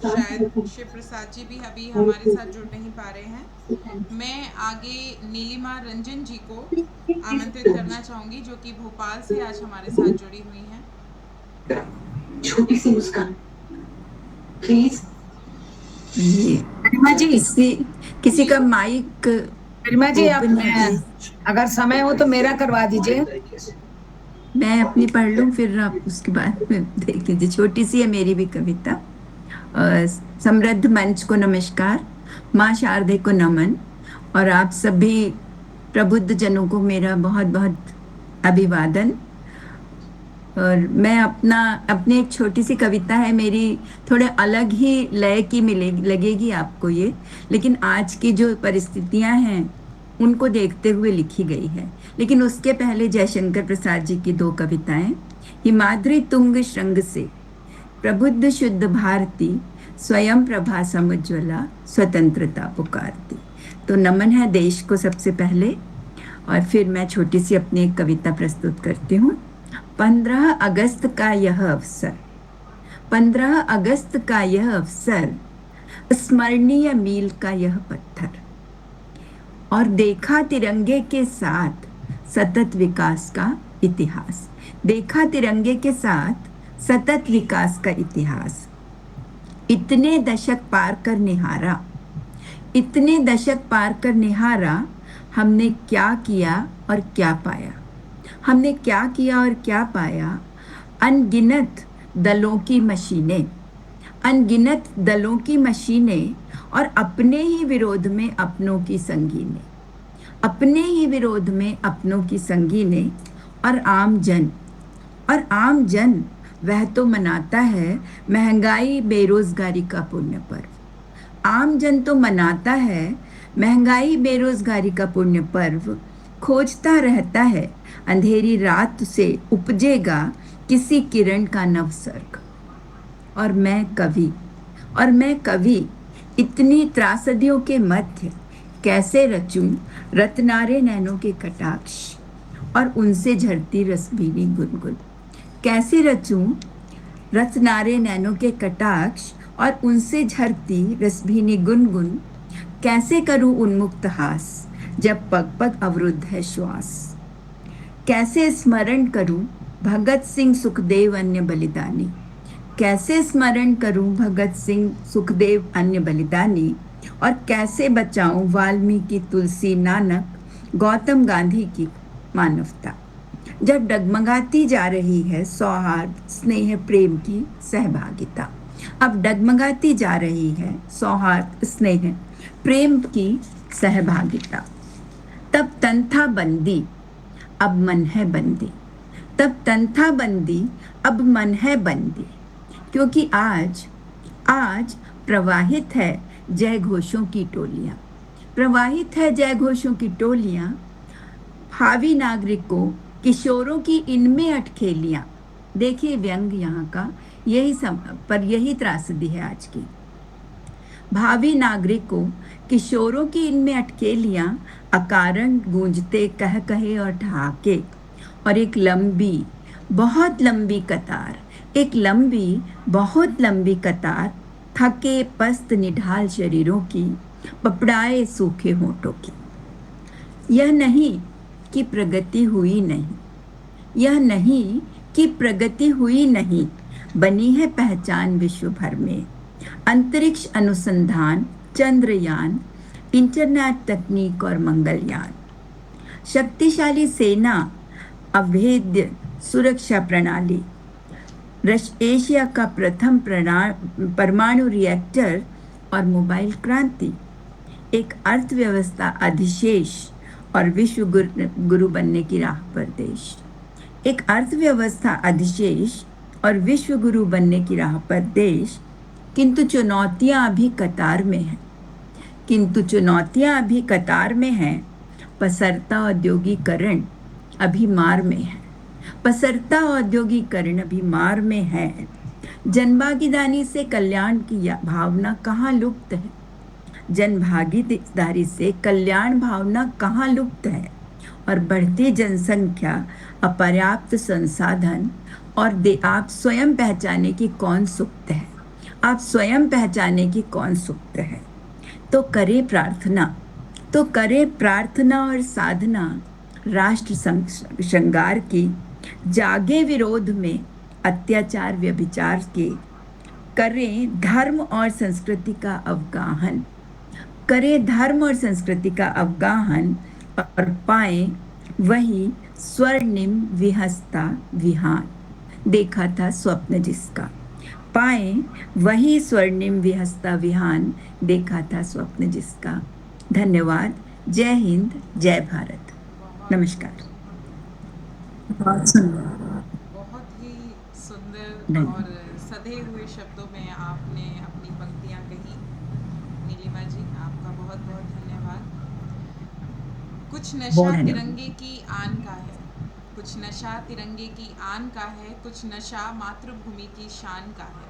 शायद शिव प्रसाद जी भी अभी हमारे साथ जुड़ नहीं पा रहे हैं। मैं आगे नीलिमा रंजन जी को आमंत्रित करना चाहूंगी, जो कि भोपाल से आज हमारे साथ जुड़ी हुई हैं। छोटी सी मुस्कान प्लीज। गरिमा जी, किसी का माइक। गरिमा जी, आप अगर समय हो तो मेरा करवा दीजिए। मैं अपनी पढ़ लूं, फिर आप उसके बाद में देख लीजिए। छोटी सी है मेरी भी कविता। समृद्ध मंच को नमस्कार, माँ शारदे को नमन, और आप सभी प्रबुद्ध जनों को मेरा बहुत बहुत अभिवादन। और मैं अपनी एक छोटी सी कविता है मेरी, थोड़े अलग ही लय की लगेगी आपको ये, लेकिन आज की जो परिस्थितियां हैं उनको देखते हुए लिखी गई है। लेकिन उसके पहले जयशंकर प्रसाद जी की 2 कविताएं। हिमाद्री तुंग श्रृंग से प्रबुद्ध शुद्ध भारती, स्वयं प्रभा समुज्ज्वला स्वतंत्रता पुकारती। तो नमन है देश को सबसे पहले, और फिर मैं छोटी सी अपनी एक कविता प्रस्तुत करती हूँ। 15 अगस्त का यह अवसर, 15 अगस्त का यह अवसर, स्मरणीय मील का यह पत्थर, और देखा तिरंगे के साथ सतत विकास का इतिहास, देखा तिरंगे के साथ सतत विकास का इतिहास। इतने दशक पार कर निहारा, इतने दशक पार कर निहारा, हमने क्या किया और क्या पाया, हमने क्या किया और क्या पाया। अनगिनत दलों की मशीनें, अनगिनत दलों की मशीनें, और अपने ही विरोध में अपनों की संगीनें, अपने ही विरोध में अपनों की संगीनें, और आम जन वह तो मनाता है महंगाई बेरोजगारी का पुण्य पर्व। आम जन तो मनाता है महंगाई बेरोजगारी का पुण्य पर्व, खोजता रहता है अंधेरी रात से उपजेगा किसी किरण का नवसर्ग। और मैं कवि इतनी त्रासदियों के मध्य कैसे रचूं रत्नारे नैनों के कटाक्ष और उनसे झरती रसभीनी गुनगुन। कैसे रचूं रत्नारे नैनों के कटाक्ष और उनसे झरती रसभीनी गुनगुन। कैसे करूं उन्मुक्त हास जब पग पग अवरुद्ध है श्वास। कैसे स्मरण करूं भगत सिंह सुखदेव अन्य बलिदानी। कैसे स्मरण करूं भगत सिंह सुखदेव अन्य बलिदानी। और कैसे बचाऊं वाल्मीकि तुलसी नानक गौतम गांधी की मानवता। जब डगमगाती जा रही है सौहार्द स्नेह प्रेम की सहभागिता। अब डगमगाती जा रही है सौहार्द स्नेह प्रेम की सहभागिता। तब तन था बंदी अब मन है बंदी। तब तन था बंदी अब मन है बंदी। क्योंकि आज प्रवाहित है जय घोषों की टोलियां। प्रवाहित है जय घोषों की टोलियां। भावी नागरिकों किशोरों की इनमें अटखेलियां। देखिए व्यंग यहाँ का यही त्रासदी है आज की। भावी नागरिकों किशोरों की इनमें अटकेलियां अकारण गूंजते कह कहे और ठहाके। और एक लंबी बहुत लंबी कतार, एक लंबी बहुत लंबी कतार थके पस्त निढाल शरीरों की, पपड़ाए सूखे होठों की। यह नहीं कि प्रगति हुई नहीं, यह नहीं कि प्रगति हुई नहीं, बनी है पहचान विश्व भर में। अंतरिक्ष अनुसंधान, चंद्रयान, इंटरनेट तकनीक और मंगलयान, शक्तिशाली सेना, अभेद्य सुरक्षा प्रणाली, एशिया का प्रथम परमाणु रिएक्टर और मोबाइल क्रांति, एक अर्थव्यवस्था अधिशेष और विश्व गुरु बनने की राह पर देश। एक अर्थव्यवस्था अधिशेष और विश्व गुरु बनने की राह पर देश। किंतु चुनौतियां अभी कतार में हैं, किंतु चुनौतियां अभी कतार में हैं। पसरता औद्योगिकरण अभी मार में है, पसरता औद्योगिकरण अभी मार में है। जनभागीदारी से कल्याण की भावना कहाँ लुप्त है, जनभागीदारी से कल्याण भावना कहाँ लुप्त है। और बढ़ती जनसंख्या, अपर्याप्त संसाधन और आप स्वयं पहचाने की कौन सुक्त है, आप स्वयं पहचाने की कौन सुक्त है। तो करे प्रार्थना, तो करे प्रार्थना और साधना राष्ट्र श्रृंगार की। जागे विरोध में अत्याचार व्यभिचार के, करें धर्म और संस्कृति का अवगाहन, करें धर्म और संस्कृति का अवगाहन। और पाए वही स्वर्णिम विहस्ता विहान, देखा था स्वप्न जिसका। पाए वही स्वर्णिम विहस्ता विहान, देखा था स्वप्न जिसका। धन्यवाद। जय हिंद, जय भारत। नमस्कार। बहुत सुंदर, बहुत ही सुंदर और सधे हुए शब्दों में आपने अपनी पंक्तियां कही। नीलिमा जी, आपका बहुत बहुत धन्यवाद। कुछ नशा तिरंगे की आन का है, कुछ नशा तिरंगे की आन का है, कुछ नशा मातृभूमि की शान का है।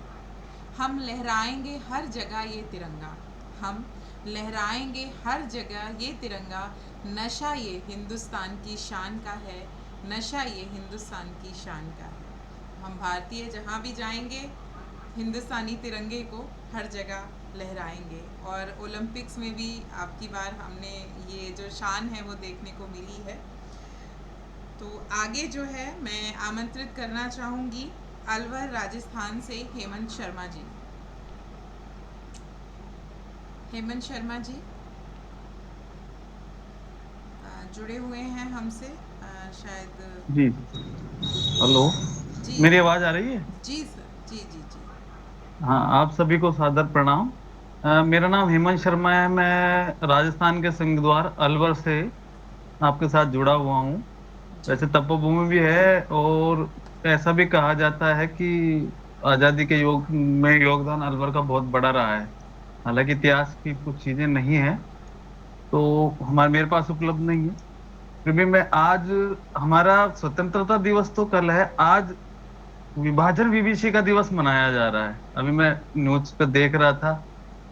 हम लहराएंगे हर जगह ये तिरंगा, हम लहराएंगे हर जगह ये तिरंगा। नशा ये हिंदुस्तान की शान का है, नशा ये हिंदुस्तान की शान का है। हम भारतीय जहाँ भी जाएंगे हिंदुस्तानी तिरंगे को हर जगह लहराएंगे। और ओलंपिक्स में भी आपकी बार हमने ये जो शान है वो देखने को मिली है। तो आगे जो है मैं आमंत्रित करना चाहूँगी अलवर राजस्थान से हेमंत शर्मा जी। हेमंत शर्मा जी जुड़े हुए हैं हमसे शायद। जी हेलो, मेरी आवाज़ आ रही है? जी सर, जी जी जी। हाँ, आप सभी को सादर प्रणाम। मेरा नाम हेमंत शर्मा है। मैं राजस्थान के सिंहद्वार अलवर से आपके साथ जुड़ा हुआ हूँ। वैसे तपोभूमि भी है और ऐसा भी कहा जाता है कि आजादी के योग में योगदान अलवर का बहुत बड़ा रहा है। हालांकि इतिहास की कुछ चीजें नहीं है तो हमारे मेरे पास उपलब्ध नहीं है, फिर भी मैं आज, हमारा स्वतंत्रता दिवस तो कल है, आज विभाजन विभीषिका दिवस मनाया जा रहा है। अभी मैं न्यूज पे देख रहा था,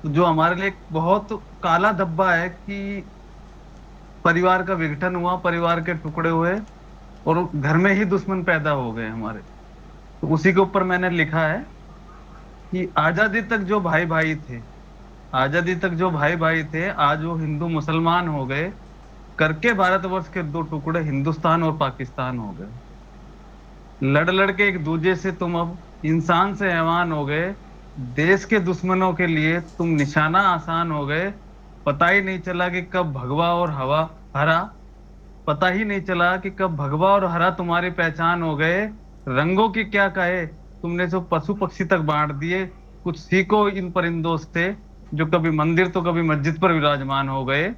तो जो हमारे लिए एक बहुत काला धब्बा है कि परिवार का विघटन हुआ, परिवार के टुकड़े हुए और घर में ही दुश्मन पैदा हो गए हमारे। तो उसी के ऊपर मैंने लिखा है कि आजादी तक जो भाई भाई थे, आजादी तक जो भाई भाई थे, आज वो हिंदू मुसलमान हो गए, करके भारतवर्ष के दो टुकड़े हिंदुस्तान और पाकिस्तान हो गए। लड़ लड़ के एक दूजे से तुम अब इंसान से हैवान हो गए, देश के दुश्मनों के लिए तुम निशाना आसान हो गए। पता ही नहीं चला कि कब भगवा और हरा, पता ही नहीं चला कि कब भगवा और हरा तुम्हारी पहचान हो गए। रंगों की क्या कहे, तुमने जो पशु पक्षी तक बांट दिए। कुछ सीखो इन परिंदों से, जो कभी मंदिर तो कभी मस्जिद पर विराजमान हो गए।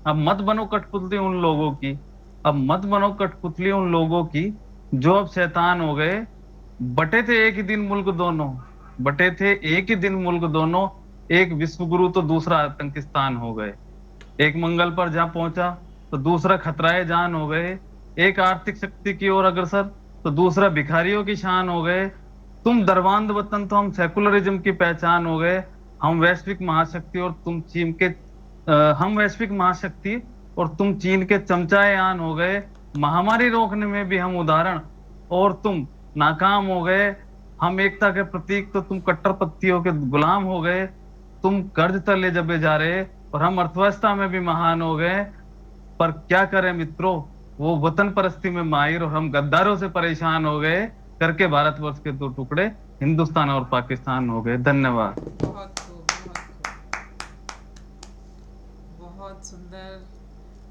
अब मत बनो कठपुतली उन लोगों की, अब मत बनो कठपुतली उन लोगों की, जो अब शैतान हो गए। बटे थे एक ही दिन मुल्क दोनों, बटे थे एक ही दिन मुल्क दोनों, एक विश्व गुरु तो दूसरा आतंकिस्तान हो गए। एक मंगल पर जहां पहुंचा तो दूसरा खतराए जान हो गए। एक आर्थिक शक्ति की ओर अग्रसर तो दूसरा भिखारियों की शान हो गए। तुम दरबांद वतन तो हम सेकुलरिज्म की पहचान हो गए। हम वैश्विक महाशक्ति और तुम चीन के हम वैश्विक महाशक्ति और तुम चीन के चमचाए आन हो गए। महामारी रोकने में भी हम उदाहरण और तुम नाकाम हो गए। हम एकता के प्रतीक तो तुम कट्टरपंथियों के गुलाम हो गए। तुम कर्ज तले जबे जा रहे और हम अर्थव्यवस्था में भी महान हो गए। पर क्या करें मित्रों, वो वतन परस्ती में माहिर और हम गद्दारों से परेशान हो गए, करके भारतवर्ष के दो टुकड़े हिंदुस्तान और पाकिस्तान हो गए। धन्यवाद। बहुत खूब, बहुत सुंदर,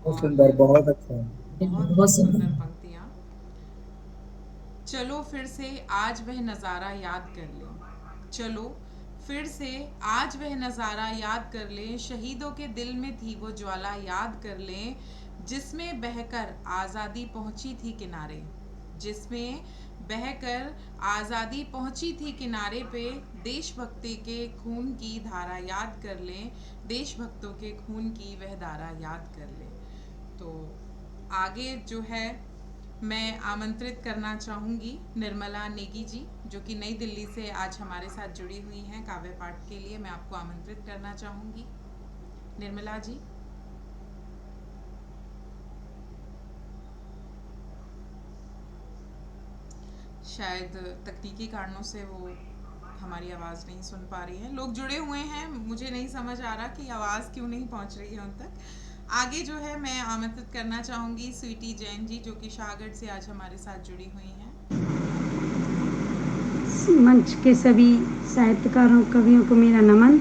बहुत सुंदर, बहुत अच्छा, बहुत सुंदर पंक्तियां। चलो फिर से आज वह नज़ारा याद कर लें, चलो फिर से आज वह नज़ारा याद कर लें। शहीदों के दिल में थी वो ज्वाला याद कर लें, जिसमें बहकर आज़ादी पहुंची थी किनारे, जिसमें बहकर आज़ादी पहुंची थी किनारे पे। देशभक्ति के खून की धारा याद कर लें, देशभक्तों के खून की वह धारा याद कर लें। तो आगे जो है मैं आमंत्रित करना चाहूँगी निर्मला नेगी जी, जो कि नई दिल्ली से आज हमारे साथ जुड़ी हुई हैं काव्य पाठ के लिए। मैं आपको आमंत्रित करना चाहूँगी निर्मला जी। शायद तकनीकी कारणों से वो हमारी आवाज़ नहीं सुन पा रही हैं। लोग जुड़े हुए हैं, मुझे नहीं समझ आ रहा कि आवाज़ क्यों नहीं पहुंच रही है उन तक। आगे जो है मैं आमंत्रित करना चाहूँगी स्वीटी जैन जी, जो कि शाहगढ़ से आज हमारे साथ जुड़ी हुई हैं। मंच के सभी साहित्यकारों कवियों को मेरा नमन।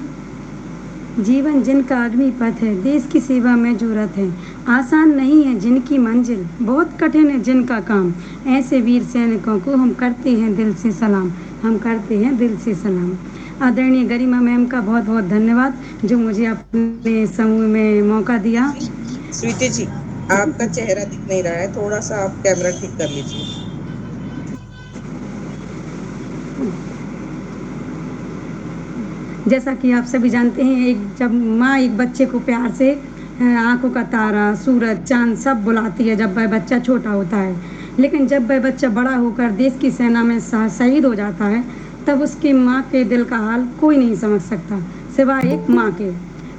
जीवन जिनका आदमी पथ है, देश की सेवा में जरूरत है। आसान नहीं है जिनकी मंजिल, बहुत कठिन है जिनका काम। ऐसे वीर सैनिकों को हम करते हैं दिल से सलाम, हम करते हैं दिल से सलाम। आदरणीय गरिमा मैम का बहुत बहुत धन्यवाद, जो मुझे अपने समूह में मौका दिया। स्वीटी जी, आपका चेहरा दिख नहीं रहा है, थोड़ा सा आप कैमरा ठीक कर लीजिए। जैसा कि आप सभी जानते हैं, जब माँ एक बच्चे को प्यार से आंखों का तारा, सूरज, चांद सब बुलाती है जब वह बच्चा छोटा होता है। लेकिन जब वह बच्चा बड़ा होकर देश की सेना में शहीद हो जाता है, तब उसकी माँ के दिल का हाल कोई नहीं समझ सकता सिवाय एक माँ के।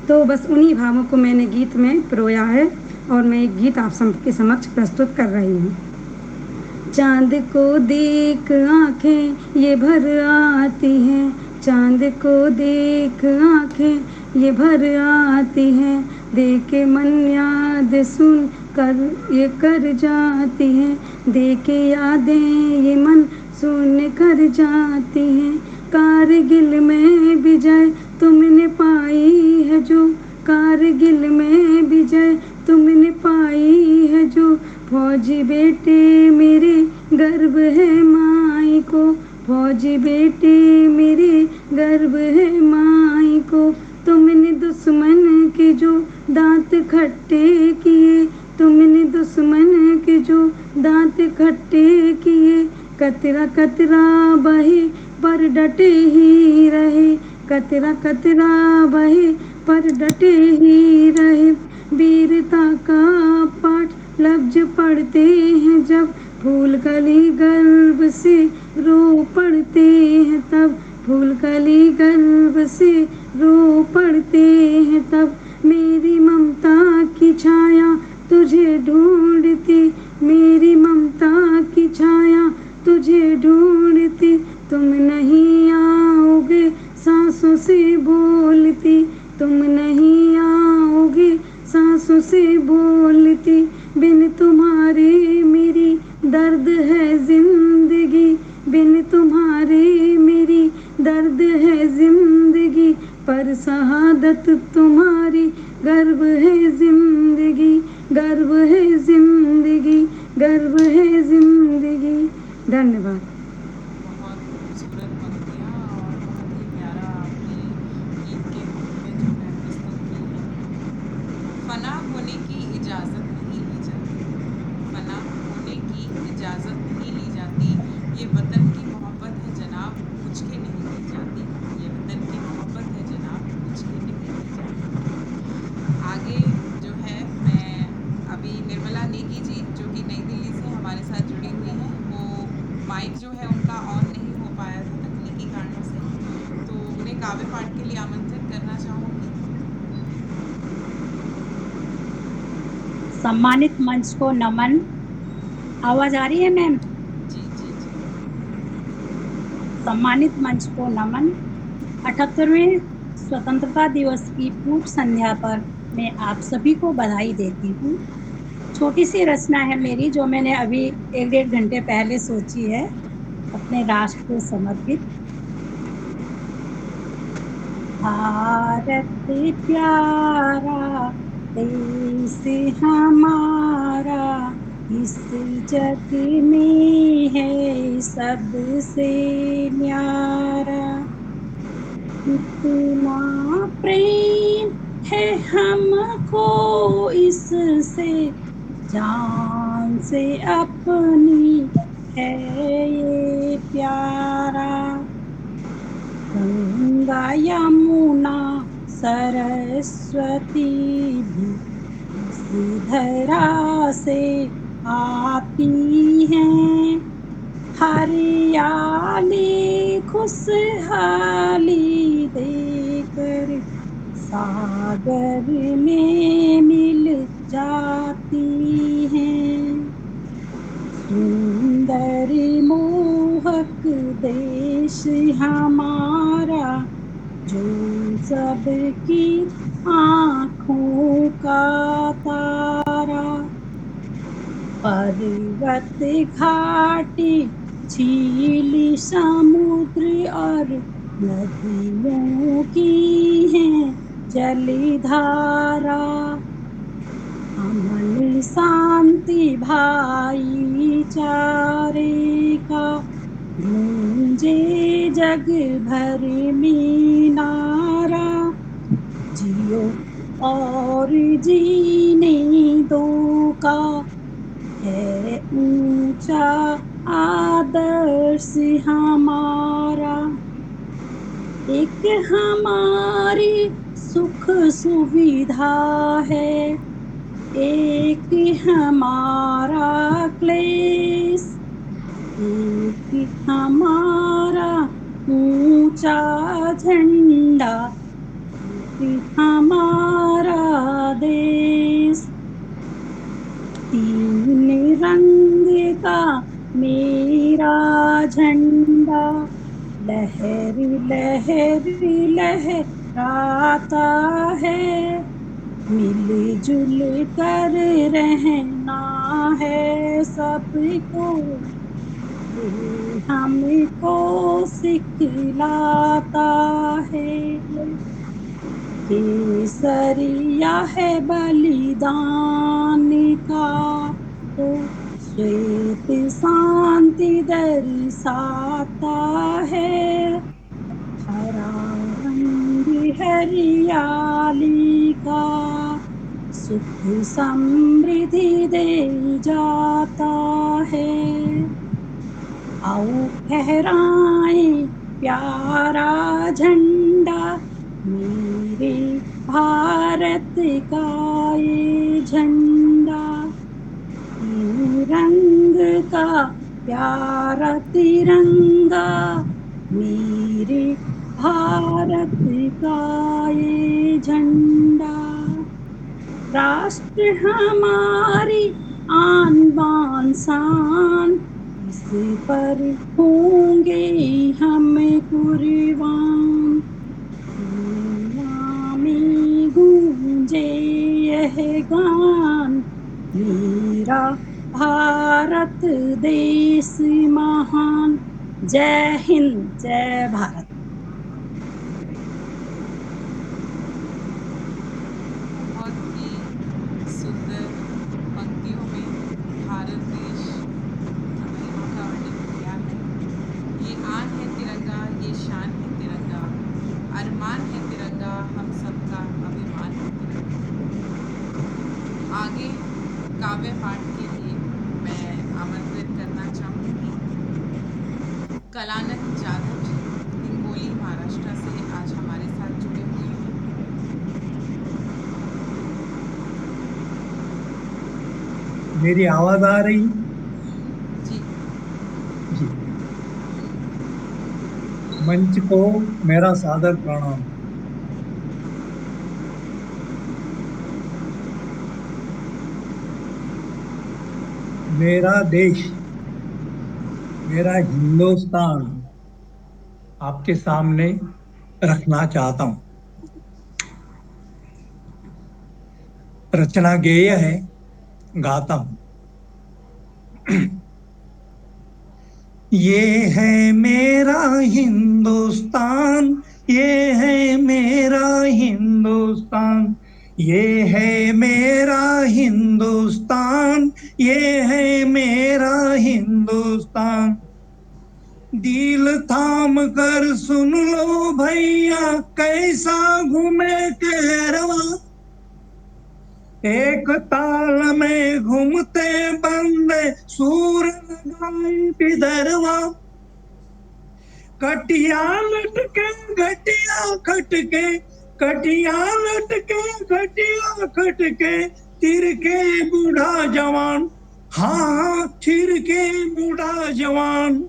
तो बस उन्हीं भावों को मैंने गीत में पिरोया है और मैं एक गीत आप सबके समक्ष प्रस्तुत कर रही हूँ। चांद को देख आंखें ये भर आती हैं, चांद को देख आंखें ये भर आती हैं, देखे मन याद सुन कर ये कर जाती हैं, देखे यादें ये मन सुन कर जाती हैं। कारगिल में विजय तुमने पाई है जो, कारगिल में विजय तुमने पाई है जो, फौजी बेटे मेरे गर्व है माई को, फौजी बेटे मेरे गर्व है माई को। तुमने दुश्मन के जो दांत खट्टे किए, तुमने दुश्मन के जो दांत खट्टे किए, कतरा कतरा बहे पर डटे ही रहे, कतरा कतरा बहे पर डटे ही रहे। वीरता का पाठ लफ्ज पढ़ते हैं जब, फूल कली गर्भ से रो पड़ते हैं तब, फूल कली गर्भ से रो पड़ते हैं तब। मेरी ममता की छाया तुझे ढूंढती, मेरी ममता की छाया तुझे ढूंढती, तुम नहीं आओगे सांसों से बोलती, तुम नहीं आओगे सांसों से बोलती। बिन तुम्हारे मेरी दर्द है जिंदगी, बिन तुम्हारे मेरी दर्द है जिंदगी, पर शहादत तुम्हारी गर्व है जिंदगी, गर्व है जिंदगी, गर्व है जिंदगी। धन्यवाद। बहुत खूबसूरत पंक्तियाँ और बहुत ही प्यारा आपने गीत के रूप में जो है प्रस्तुत की है। फना होने की इजाज़त नहीं ली जाती, फना होने की इजाज़त नहीं ली जाती, ये वतन की मोहब्बत है जनाब पूछ के नहीं ली जाती, ये वतन की मोहब्बत है जनाब पूछ के नहीं ली जाती। आगे जो है मैं अभी निर्मला नेगी जी जो कि नई दिल्ली से हमारे साथ जुड़ी हुई हैं, वो माइक जो है उनका ऑन नहीं हो पाया था तकनीकी कारणों से, तो उन्हें काव्य पाठ के लिए आमंत्रित करना चाहूँगी। सम्मानित मंच को नमन। आवाज आ रही है मैम? जी जी जी। सम्मानित मंच को नमन। 78वें स्वतंत्रता दिवस की पूर्व संध्या पर मैं आप सभी को बधाई देती हूँ। छोटी सी रचना है मेरी जो मैंने अभी 1-1.5 घंटे पहले सोची है, अपने राष्ट्र को समर्पित। भारत प्यारा देश हमारा, इस जग में है सबसे न्यारा। इतना प्रेम है हमको इससे, जान से अपनी है ये प्यारा। गंगा यमुना सरस्वती भी इसी धरा से आती हैं, हरियाली खुशहाली देकर सागर में मिल जाती हैं। सुंदर मोहक देश हमारा, जो सबकी आँखों का तारा। पर्वत घाटी झील समुद्र और नदियों की हैं जलधारा। अमन शांति भाईचारे का गूंजे जग भर में नारा। जियो और जीने दो का है ऊंचा आदर्श हमारा। एक हमारी सुख सुविधा है, एक हमारा क्लेश, एक हमारा ऊंचा झंडा, एक हमारा देश। तीन रंग का मेरा झंडा, लहर लहर लहराता है। मिलजुल कर रहना है सबको, ये हमको सिखलाता है। केसरिया है बलिदान का, तो श्वेत शांति दर्शाता है। हरा रंग हरियाली का, सुख समृद्धि दे जाता है। आओ फहराएं प्यारा झंडा, मेरे भारत का ये झंडा, रंग का प्यारा तिरंगा, मेरे भारत का ये झंडा। राष्ट्र हमारी आन बान शान, इस पर होंगे हम कुर्बान। दुनिया में गूंजे यह गान, मेरा भारत देश महान। जय हिंद, जय भारत। बहुत ही सुंदर पंक्तियों में भारत देश की महिमा का वर्णन किया है। ये आन है तिरंगा, ये शान है तिरंगा, अरमान है तिरंगा, हम सबका अभिमान है तिरंगा। आगे काव्य पाठ के लिए मैं आमंत्रित करना चाहूँगी कलानंद जाधव जी, हिंगोली महाराष्ट्र से आज हमारे साथ जुड़े हुए हैं। मेरी आवाज आ रही? जी जी। मंच को मेरा सादर प्रणाम। मेरा देश, मेरा हिंदुस्तान आपके सामने रखना चाहता हूं। रचना गेय है, गाता हूं। ये है मेरा हिंदुस्तान, ये है मेरा हिंदुस्तान, ये है मेरा हिंदुस्तान, ये है मेरा हिंदुस्तान। दिल थाम कर सुन लो भैया, कैसा घूमे कहरवा, एक ताल में घूमते बंदे सूर लगाई बिदरवा। कटिया लटके घटिया खटके, कटिया लटके घटिया खटके, तिरके बूढ़ा जवान, हाँ तिरके बूढ़ा जवान।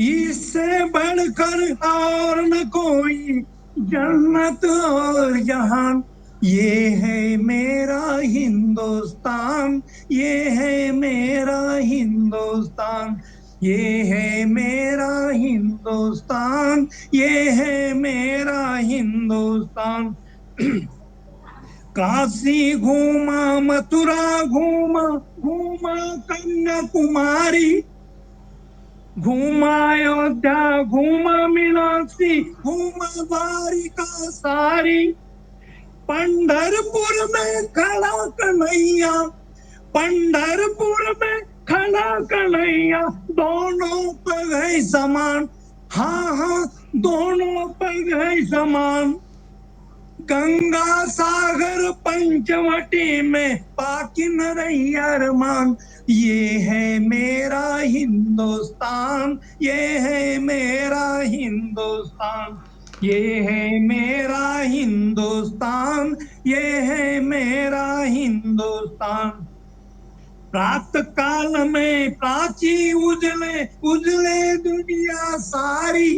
इससे बढ़कर और न कोई जन्नत और जहान। ये है मेरा हिंदुस्तान, ये है मेरा हिंदुस्तान, ये है मेरा हिंदुस्तान, ये है मेरा हिंदुस्तान। काशी घूमा, मथुरा घूमा, घूमा कन्याकुमारी, घूमा अयोध्या, घूमा मीनाक्षी, घूमा द्वारिका सारी। पंढरपुर में खड़ा कन्हैया, पंढरपुर में खड़ा कन्हैया, दोनों पग है समान, हाँ हाँ दोनों पग है समान। गंगा सागर पंचवटी में पाकि न रही अरमान। ये है मेरा हिंदुस्तान, ये है मेरा हिंदुस्तान, ये है मेरा हिंदुस्तान, ये है मेरा हिंदुस्तान। प्रात काल में प्राची उजले उजले दुनिया सारी,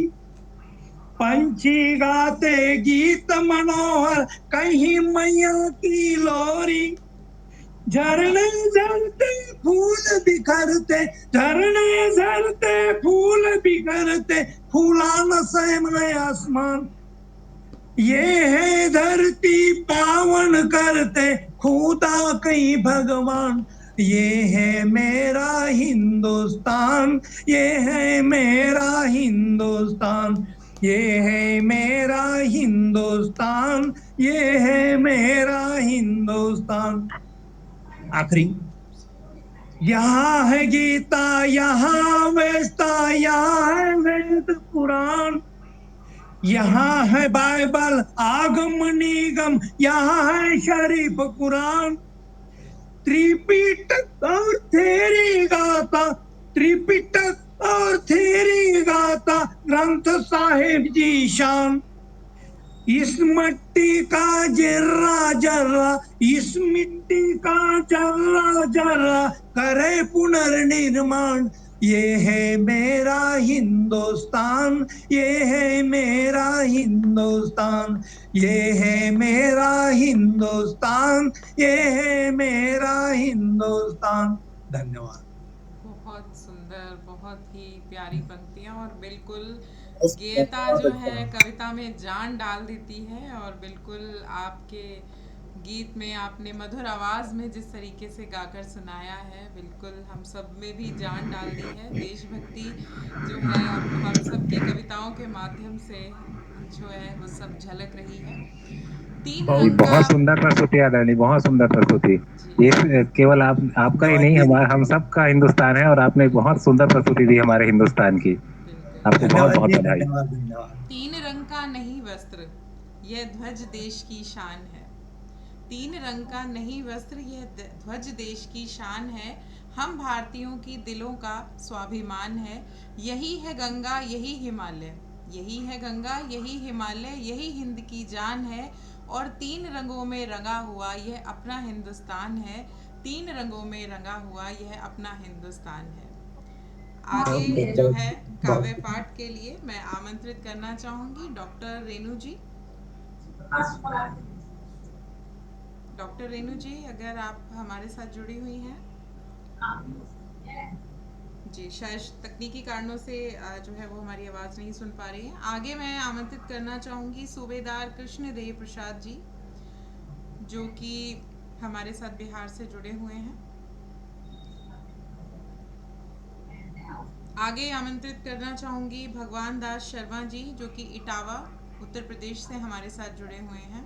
पंछी गाते गीत मनोहर कहीं मैया की लोरी। झरने झरते फूल बिखरते, झरने झरते फूल बिखरते, फूला न सहमाए आसमान। ये है धरती पावन करते खुदा कहीं भगवान। ये है मेरा हिंदुस्तान, ये है मेरा हिंदुस्तान, ये है मेरा हिंदुस्तान, ये है मेरा हिंदुस्तान। आखिरी, यहाँ है गीता, यहाँ वेस्ता, यहाँ है वेद पुराण, यहाँ है बाइबल आगम निगम, यहाँ है शरीफ कुरान। त्रिपिटक और तेरी गाथा, त्रिपिटक और तेरी गाता ग्रंथ साहिब जी शान। इस मिट्टी का जर्रा जर्रा, इस मिट्टी का जर्रा जर्रा करे पुनर्निर्माण। ये है मेरा हिंदुस्तान, ये है मेरा हिंदुस्तान, ये है मेरा हिंदुस्तान, ये है मेरा हिंदुस्तान। धन्यवाद। बहुत सुंदर, बहुत ही प्यारी पंक्तियाँ और बिल्कुल गीता जो है कविता में जान डाल देती है। और बिल्कुल आपके गीत में आपने मधुर आवाज़ में जिस तरीके से गाकर सुनाया है, बिल्कुल हम सब में भी जान डाल दी है। देशभक्ति जो है हम सब की कविताओं के माध्यम से जो है वो सब झलक रही है। तीन रंग का बहुत सुंदर प्रस्तुति आदरणीय, बहुत सुंदर प्रस्तुति। ये केवल आपका ही नहीं, हम सब का हिंदुस्तान है और आपने बहुत सुंदर प्रस्तुति दी हमारे हिंदुस्तान की। आपको बहुत बहुत बधाई। तीन रंग का नहीं वस्त्र, यह ध्वज देश की शान है। तीन रंग का नहीं वस्त्र, यह ध्वज देश की शान है। हम भारतीयों की दिलों का स्वाभिमान है। यही है गंगा, यही हिमालय, यही है गंगा, यही हिमालय, यही हिंद की जान है। और तीन रंगों में रंगा हुआ यह अपना हिंदुस्तान है। तीन रंगों में रंगा हुआ यह अपना हिंदुस्तान है। आगे जो है काव्य पाठ के लिए मैं आमंत्रित करना चाहूंगी डॉक्टर रेणु जी। डॉक्टर रेणु जी, अगर आप हमारे साथ जुड़ी हुई हैं। जी, शायद तकनीकी कारणों से जो है वो हमारी आवाज़ नहीं सुन पा रही है। आगे मैं आमंत्रित करना चाहूँगी सूबेदार कृष्णदेव प्रसाद जी, जो कि हमारे साथ बिहार से जुड़े हुए हैं। आगे आमंत्रित करना चाहूँगी भगवान दास शर्मा जी, जो कि इटावा उत्तर प्रदेश से हमारे साथ जुड़े हुए हैं।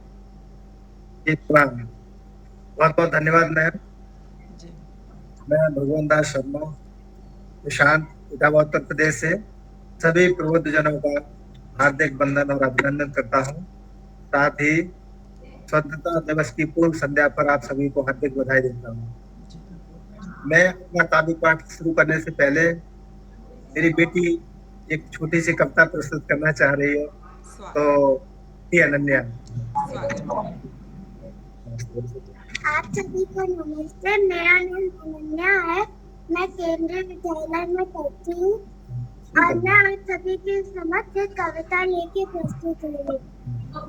बहुत बहुत धन्यवाद मैम। मैं भगवान दास शर्मा, प्रशांत, इटावा उत्तर प्रदेश से सभी प्रबुद्धजनों का हार्दिक वंदन और अभिनंदन करता हूँ। साथ ही स्वतंत्रता दिवस की पूर्व संध्या पर आप सभी को हार्दिक बधाई देता हूँ। मैं अपना काव्य पाठ शुरू करने से पहले मेरी बेटी एक छोटी सी कविता प्रस्तुत करना चाह रही है, तो अनन्या। आप सभी को नमस्ते। मेरा नाम अनन्या है। मैं केंद्रीय विद्यालय में पढ़ती हूँ और मैं आप सभी के समक्ष एक कविता लेके प्रस्तुत हुई।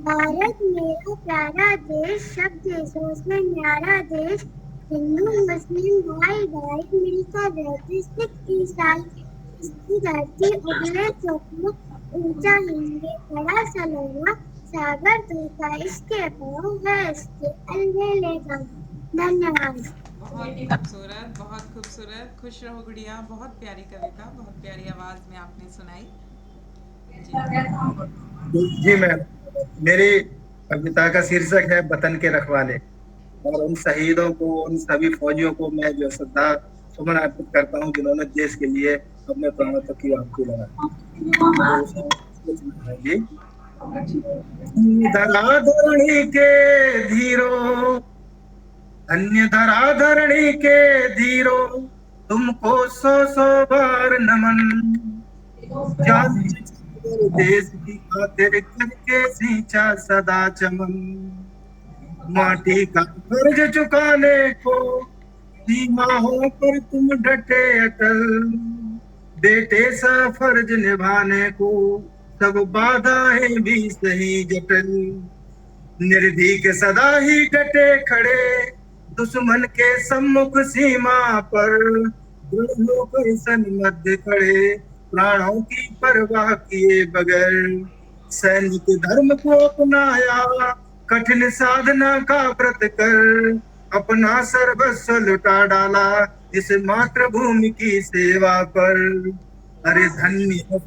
भारत मेरा प्यारा देश, सब देशों से न्यारा देश, हिंदू मुस्लिम भाई भाई मिलकर रहते, सिख ईसाई इसकी धरती, उगले स्वप्न ऊंचा हिंदी बड़ा सलोना, सागर धोता इसके पाँव है, इसके अलबेले का। धन्यवाद। बहुत खूबसूरत, बहुत खूबसूरत। खुश रहो गुड़िया। बहुत प्यारी कविता, बहुत प्यारी आवाज में आपने सुनाई। जी मैम, मेरी कविता का शीर्षक है वतन के रखवाले। और उन शहीदों को, उन सभी फौजियों को मैं जो श्रद्धा सुमन अर्पित करता हूँ जिन्होंने देश के लिए अपने प्राणों तक की आहुति लगाई। धराधरणी के धीरो, अन्य धराधरणी के धीरो, तुमको सौ सौ बार नमन। देश की खातिर करके सींचा सदा चमन, माटी का कर्ज चुकाने को सीमाओं पर तुम डटे अटल, बेटे सा फर्ज निभाने को सब बाधाएं भी सही जटल। निर्भीक सदा ही डटे खड़े, दुश्मन के सम्मुख सीमा पर दृढ़ होकर सन्मध्य खड़े, प्राणों की परवाह किए बगैर सैनिक धर्म को अपनाया, कठिन साधना का व्रत कर अपना सर्वस्व लुटा डाला इस मातृभूमि की सेवा पर। अरे धन्य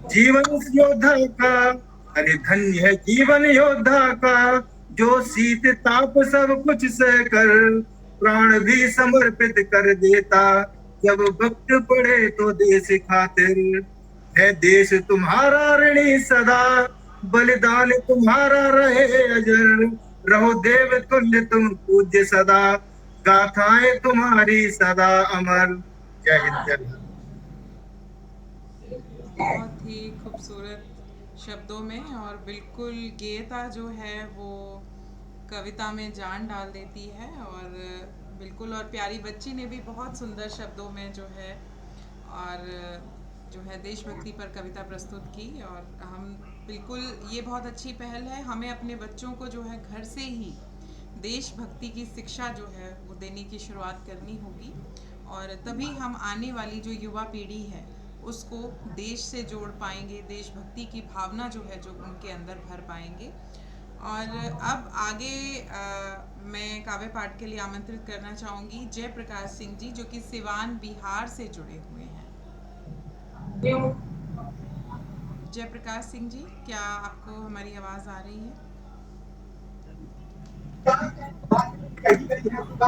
जीवन योद्धा का, अरे धन्य है जीवन योद्धा का, जो शीत ताप सब कुछ सहकर प्राण भी समर्पित कर देता, जब वक्त पड़े तो देश खातिर। है देश तुम्हारा ऋणी सदा, बलिदान तुम्हारा रहे अजर, रहो देव तुल्य तुम पूज्य सदा, गाथाएं तुम्हारी सदा अमर। जय हिंद। बहुत ही खूबसूरत शब्दों में और बिल्कुल गेयता जो है वो कविता में जान डाल देती है। और बिल्कुल, और प्यारी बच्ची ने भी बहुत सुंदर शब्दों में जो है और जो है देशभक्ति पर कविता प्रस्तुत की। और हम बिल्कुल, ये बहुत अच्छी पहल है। हमें अपने बच्चों को जो है घर से ही देशभक्ति की शिक्षा जो है वो देने की शुरुआत करनी होगी, और तभी हम आने वाली जो युवा पीढ़ी है उसको देश से जोड़ पाएंगे, देशभक्ति की भावना जो है जो उनके अंदर भर पाएंगे। और अब आगे मैं काव्य पाठ के लिए आमंत्रित करना चाहूँगी जयप्रकाश सिंह जी, जो कि सिवान बिहार से जुड़े हुए हैं। जयप्रकाश सिंह जी, क्या आपको हमारी आवाज़ आ रही है?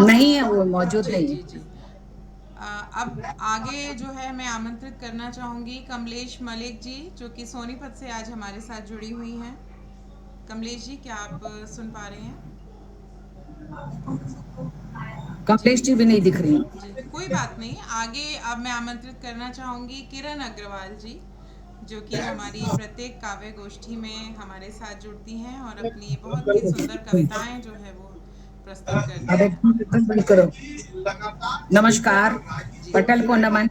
नहीं है, वो मौजूद नहीं है। जी। अब आगे जो है मैं आमंत्रित करना चाहूँगी कमलेश मलिक जी, जो कि सोनीपत से आज हमारे साथ जुड़ी हुई हैं। कमलेश जी, क्या आप सुन पा रहे हैं? कमलेश जी भी नहीं दिख रही। जी, कोई बात नहीं। आगे अब मैं आमंत्रित करना चाहूँगी किरण अग्रवाल जी, जो कि हमारी प्रत्येक काव्य गोष्ठी में हमारे साथ जुड़ती हैं और अपनी बहुत ही सुंदर कविताएं जो है वो प्रस्तुत करती अब एकदम बंद करो। नमस्कार, पटल को नमन।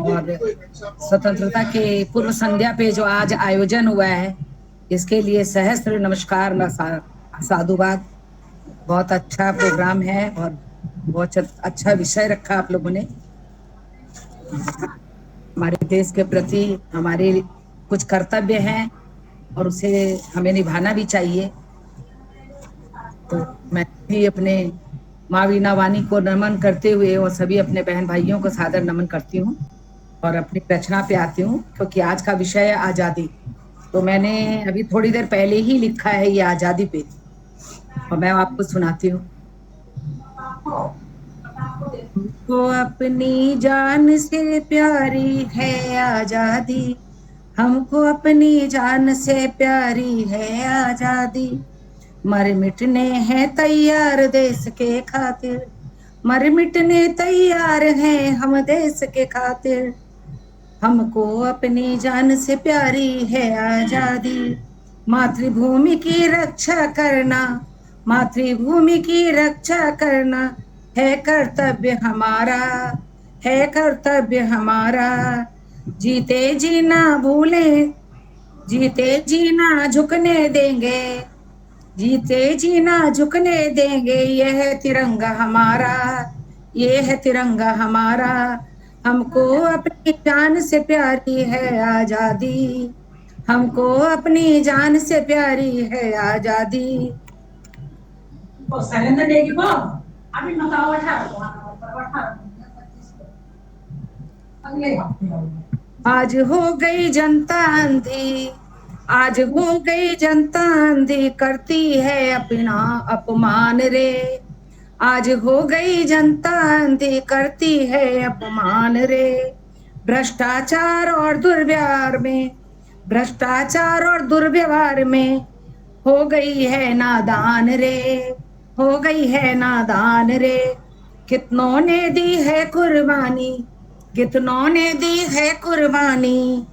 और स्वतंत्रता के पूर्व संध्या पे जो आज आयोजन हुआ है, इसके लिए सहस्त्र नमस्कार, साधुवाद। बहुत अच्छा प्रोग्राम है और बहुत अच्छा विषय रखा आप लोगों ने। हमारे देश के प्रति हमारे कुछ कर्तव्य हैं और उसे हमें निभाना भी चाहिए। तो मैं भी अपने माँ वीणा वानी को नमन करते हुए और सभी अपने बहन भाइयों को सादर नमन करती हूँ और अपनी रचना पे आती हूँ, क्योंकि आज का विषय है आज़ादी। तो मैंने अभी थोड़ी देर पहले ही लिखा है ये आज़ादी पे, और मैं आपको सुनाती हूँ। हमको अपनी जान से प्यारी है आज़ादी, हमको अपनी जान से प्यारी है आज़ादी। मर मिटने हैं तैयार देश के खातिर, मर मिटने तैयार हैं हम देश के खातिर। हमको अपनी जान से प्यारी है आज़ादी। मातृभूमि की रक्षा करना, मातृभूमि की रक्षा करना है कर्तव्य हमारा, है कर्तव्य हमारा। जीते जी ना भूलें, जीते जी ना झुकने देंगे, जीते जी ना झुकने देंगे। यह है तिरंगा हमारा, ये है तिरंगा हमारा। हमको अपनी जान से प्यारी है आज़ादी, हमको अपनी जान से प्यारी है आज़ादी। आज हो गई जनता अंधी, आज हो गई जनता अंधी, करती है अपना अपमान रे। आज हो गई जनता अंधी, करती है अपमान रे। भ्रष्टाचार और दुर्व्यवहार में, भ्रष्टाचार और दुर्व्यवहार में हो गई है नादान रे, हो गई है नादान रे। कितनों ने दी है कुर्बानी, कितनों ने दी है कुर्बानी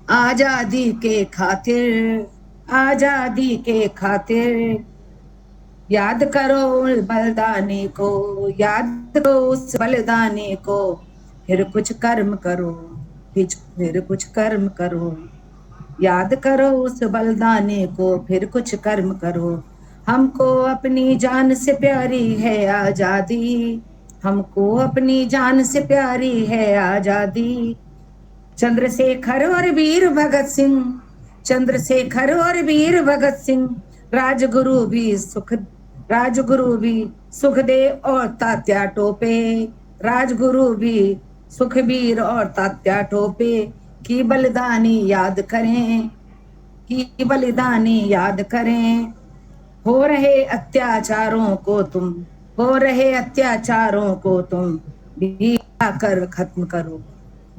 आज़ादी के खातिर, आज़ादी के खातिर। याद करो उस बलिदानी को, याद करो उस बलिदानी को, फिर कुछ कर्म करो, फिर कुछ कर्म करो। याद करो उस बलिदानी को, फिर कुछ कर्म करो। हमको अपनी जान से प्यारी है आज़ादी, हमको अपनी जान से प्यारी है आज़ादी। चंद्रशेखर और वीर भगत सिंह, चंद्रशेखर और वीर भगत सिंह, राजगुरु भी सुखदेव और तात्या टोपे, राजगुरु भी सुखबीर और तात्या टोपे की बलिदानी याद करें, की बलिदानी याद करें। हो रहे अत्याचारों को तुम, हो रहे अत्याचारों को तुम भी आकर खत्म करो,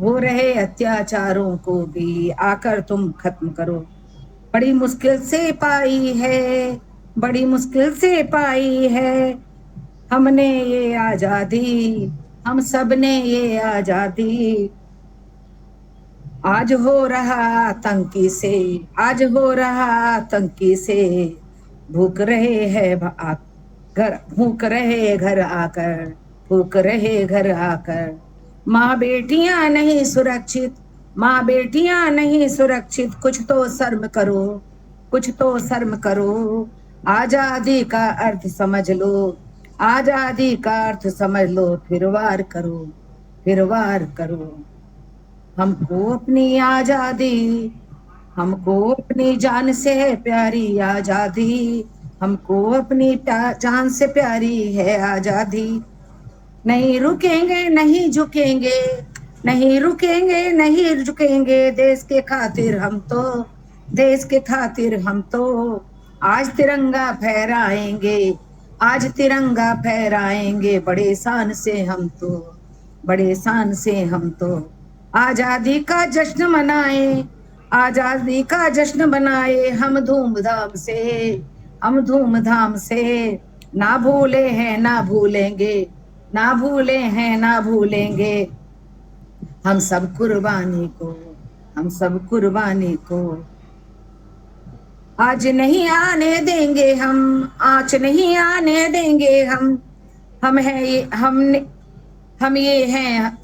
हो रहे अत्याचारों को भी आकर तुम खत्म करो। बड़ी मुश्किल से पाई है, बड़ी मुश्किल से पाई है हमने ये आज़ादी, हम सब ने ये आज़ादी। आज हो रहा आतंकी से, आज हो रहा आतंकी से, भूख रहे हैं घर, भूख रहे घर आकर, भूख रहे घर आकर। माँ बेटियां नहीं सुरक्षित, माँ बेटियां नहीं सुरक्षित, कुछ तो शर्म करो, कुछ तो शर्म करो। आजादी का अर्थ समझ लो, आजादी का अर्थ समझ लो, फिर वार करो, फिर वार करो। हमको अपनी आजादी, हमको अपनी जान से है प्यारी आजादी, हमको अपनी जान से प्यारी है आजादी। नहीं रुकेंगे, नहीं झुकेंगे, नहीं रुकेंगे, नहीं झुकेंगे, देश के खातिर हम तो, देश के खातिर हम तो आज तिरंगा फहराएंगे, आज तिरंगा फहराएंगे, बड़े शान से हम तो, बड़े शान से हम तो आजादी का जश्न मनाए, आजादी का जश्न मनाए हम धूमधाम से, हम धूमधाम से। ना भूले हैं ना भूलेंगे, ना भूले हैं ना भूलेंगे, हम सब कुर्बानी को, हम सब कुर्बानी को। आज नहीं आने देंगे हम, आँच नहीं आने देंगे हम है ये, हम ये हैं,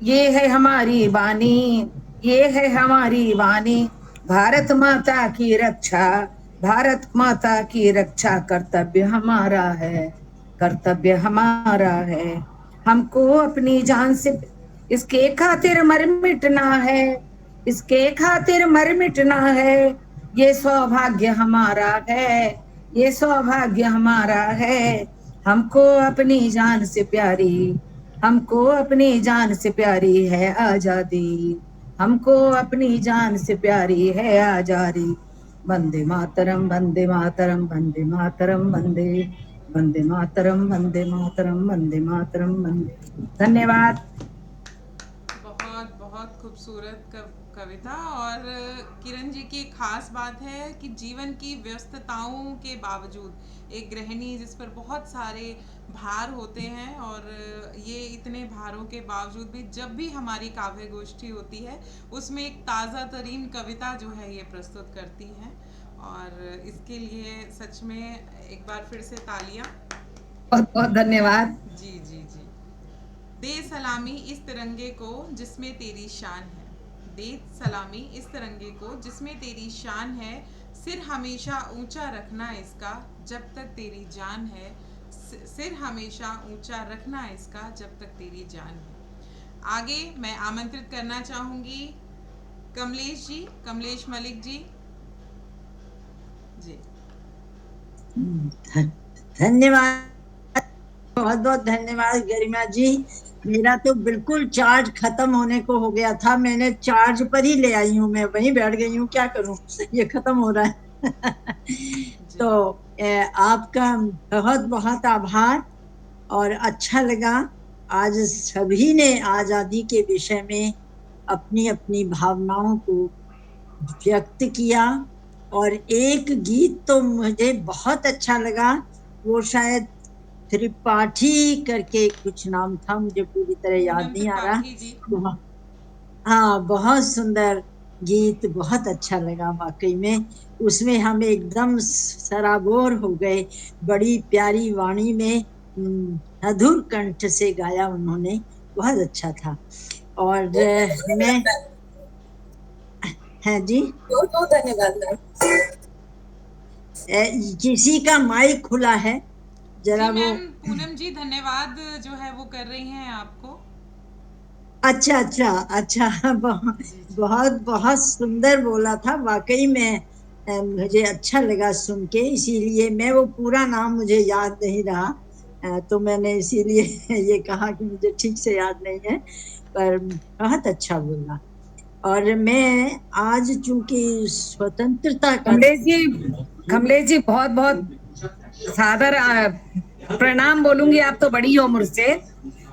ये है हमारी वाणी, ये है हमारी वाणी। भारत माता की रक्षा, भारत माता की रक्षा कर्तव्य हमारा है, कर्तव्य हमारा है। हमको अपनी जान से इसके खातिर मर मिटना है, इसके खातिर मर मिटना है। ये सौभाग्य हमारा है, ये सौभाग्य हमारा है। हमको अपनी जान से प्यारी, हमको अपनी जान से प्यारी है आजादी, हमको अपनी जान से प्यारी है आजादी। वंदे मातरम, वंदे मातरम, वंदे मातरम, वंदे, वंदे मातरम, वंदे मातरम, वंदे मातरम, वंदे। धन्यवाद। बहुत बहुत खूबसूरत कविता। और किरण जी की एक खास बात है कि जीवन की व्यस्तताओं के बावजूद एक गृहिणी जिस पर बहुत सारे भार होते हैं, और ये इतने भारों के बावजूद भी जब भी हमारी काव्य गोष्ठी होती है उसमें एक ताज़ा तरीन कविता जो है ये प्रस्तुत करती हैं, और इसके लिए सच में एक बार फिर से तालियां। बहुत बहुत धन्यवाद। जी जी जी। दे सलामी इस तिरंगे को जिसमें तेरी शान है, दे सलामी इस तिरंगे को जिसमें तेरी शान है, सिर हमेशा ऊंचा रखना इसका जब तक तेरी जान है, सिर हमेशा ऊंचा रखना इसका जब तक तेरी जान है। आगे मैं आमंत्रित करना चाहूंगी कमलेश जी, कमलेश मलिक जी। जी धन्यवाद, बहुत बहुत धन्यवाद गरिमा जी। मेरा तो बिल्कुल चार्ज खत्म होने को हो गया था, मैंने चार्ज पर ही ले आई हूँ, मैं वहीं बैठ गई हूँ, क्या करूँ, ये खत्म हो रहा है। तो आपका बहुत बहुत आभार, और अच्छा लगा आज सभी ने आज़ादी के विषय में अपनी अपनी भावनाओं को व्यक्त किया। और एक गीत तो मुझे बहुत अच्छा लगा, वो शायद त्रिपाठी करके कुछ नाम था, मुझे पूरी तरह याद नहीं आ रहा। हाँ, बहुत सुंदर गीत, बहुत अच्छा लगा वाकई में। उसमें हम एकदम सराबोर हो गए, बड़ी प्यारी वाणी में मधुर कंठ से गाया उन्होंने, बहुत अच्छा था। और मैं है जी, बहुत धन्यवाद। किसी का माइक खुला है, जरा वो। पूनम जी धन्यवाद जो है वो कर रही हैं आपको। अच्छा अच्छा अच्छा, बहुत बहुत सुंदर बोला था वाकई में, मुझे अच्छा लगा सुन के, इसीलिए मैं वो पूरा नाम मुझे याद नहीं रहा, तो मैंने इसीलिए ये कहा कि मुझे ठीक से याद नहीं है, पर बहुत अच्छा बोला। और मैं आज चूंकि स्वतंत्रता का, कमलेश जी बहुत बहुत सादर प्रणाम बोलूंगी, आप तो बड़ी हो मुझसे,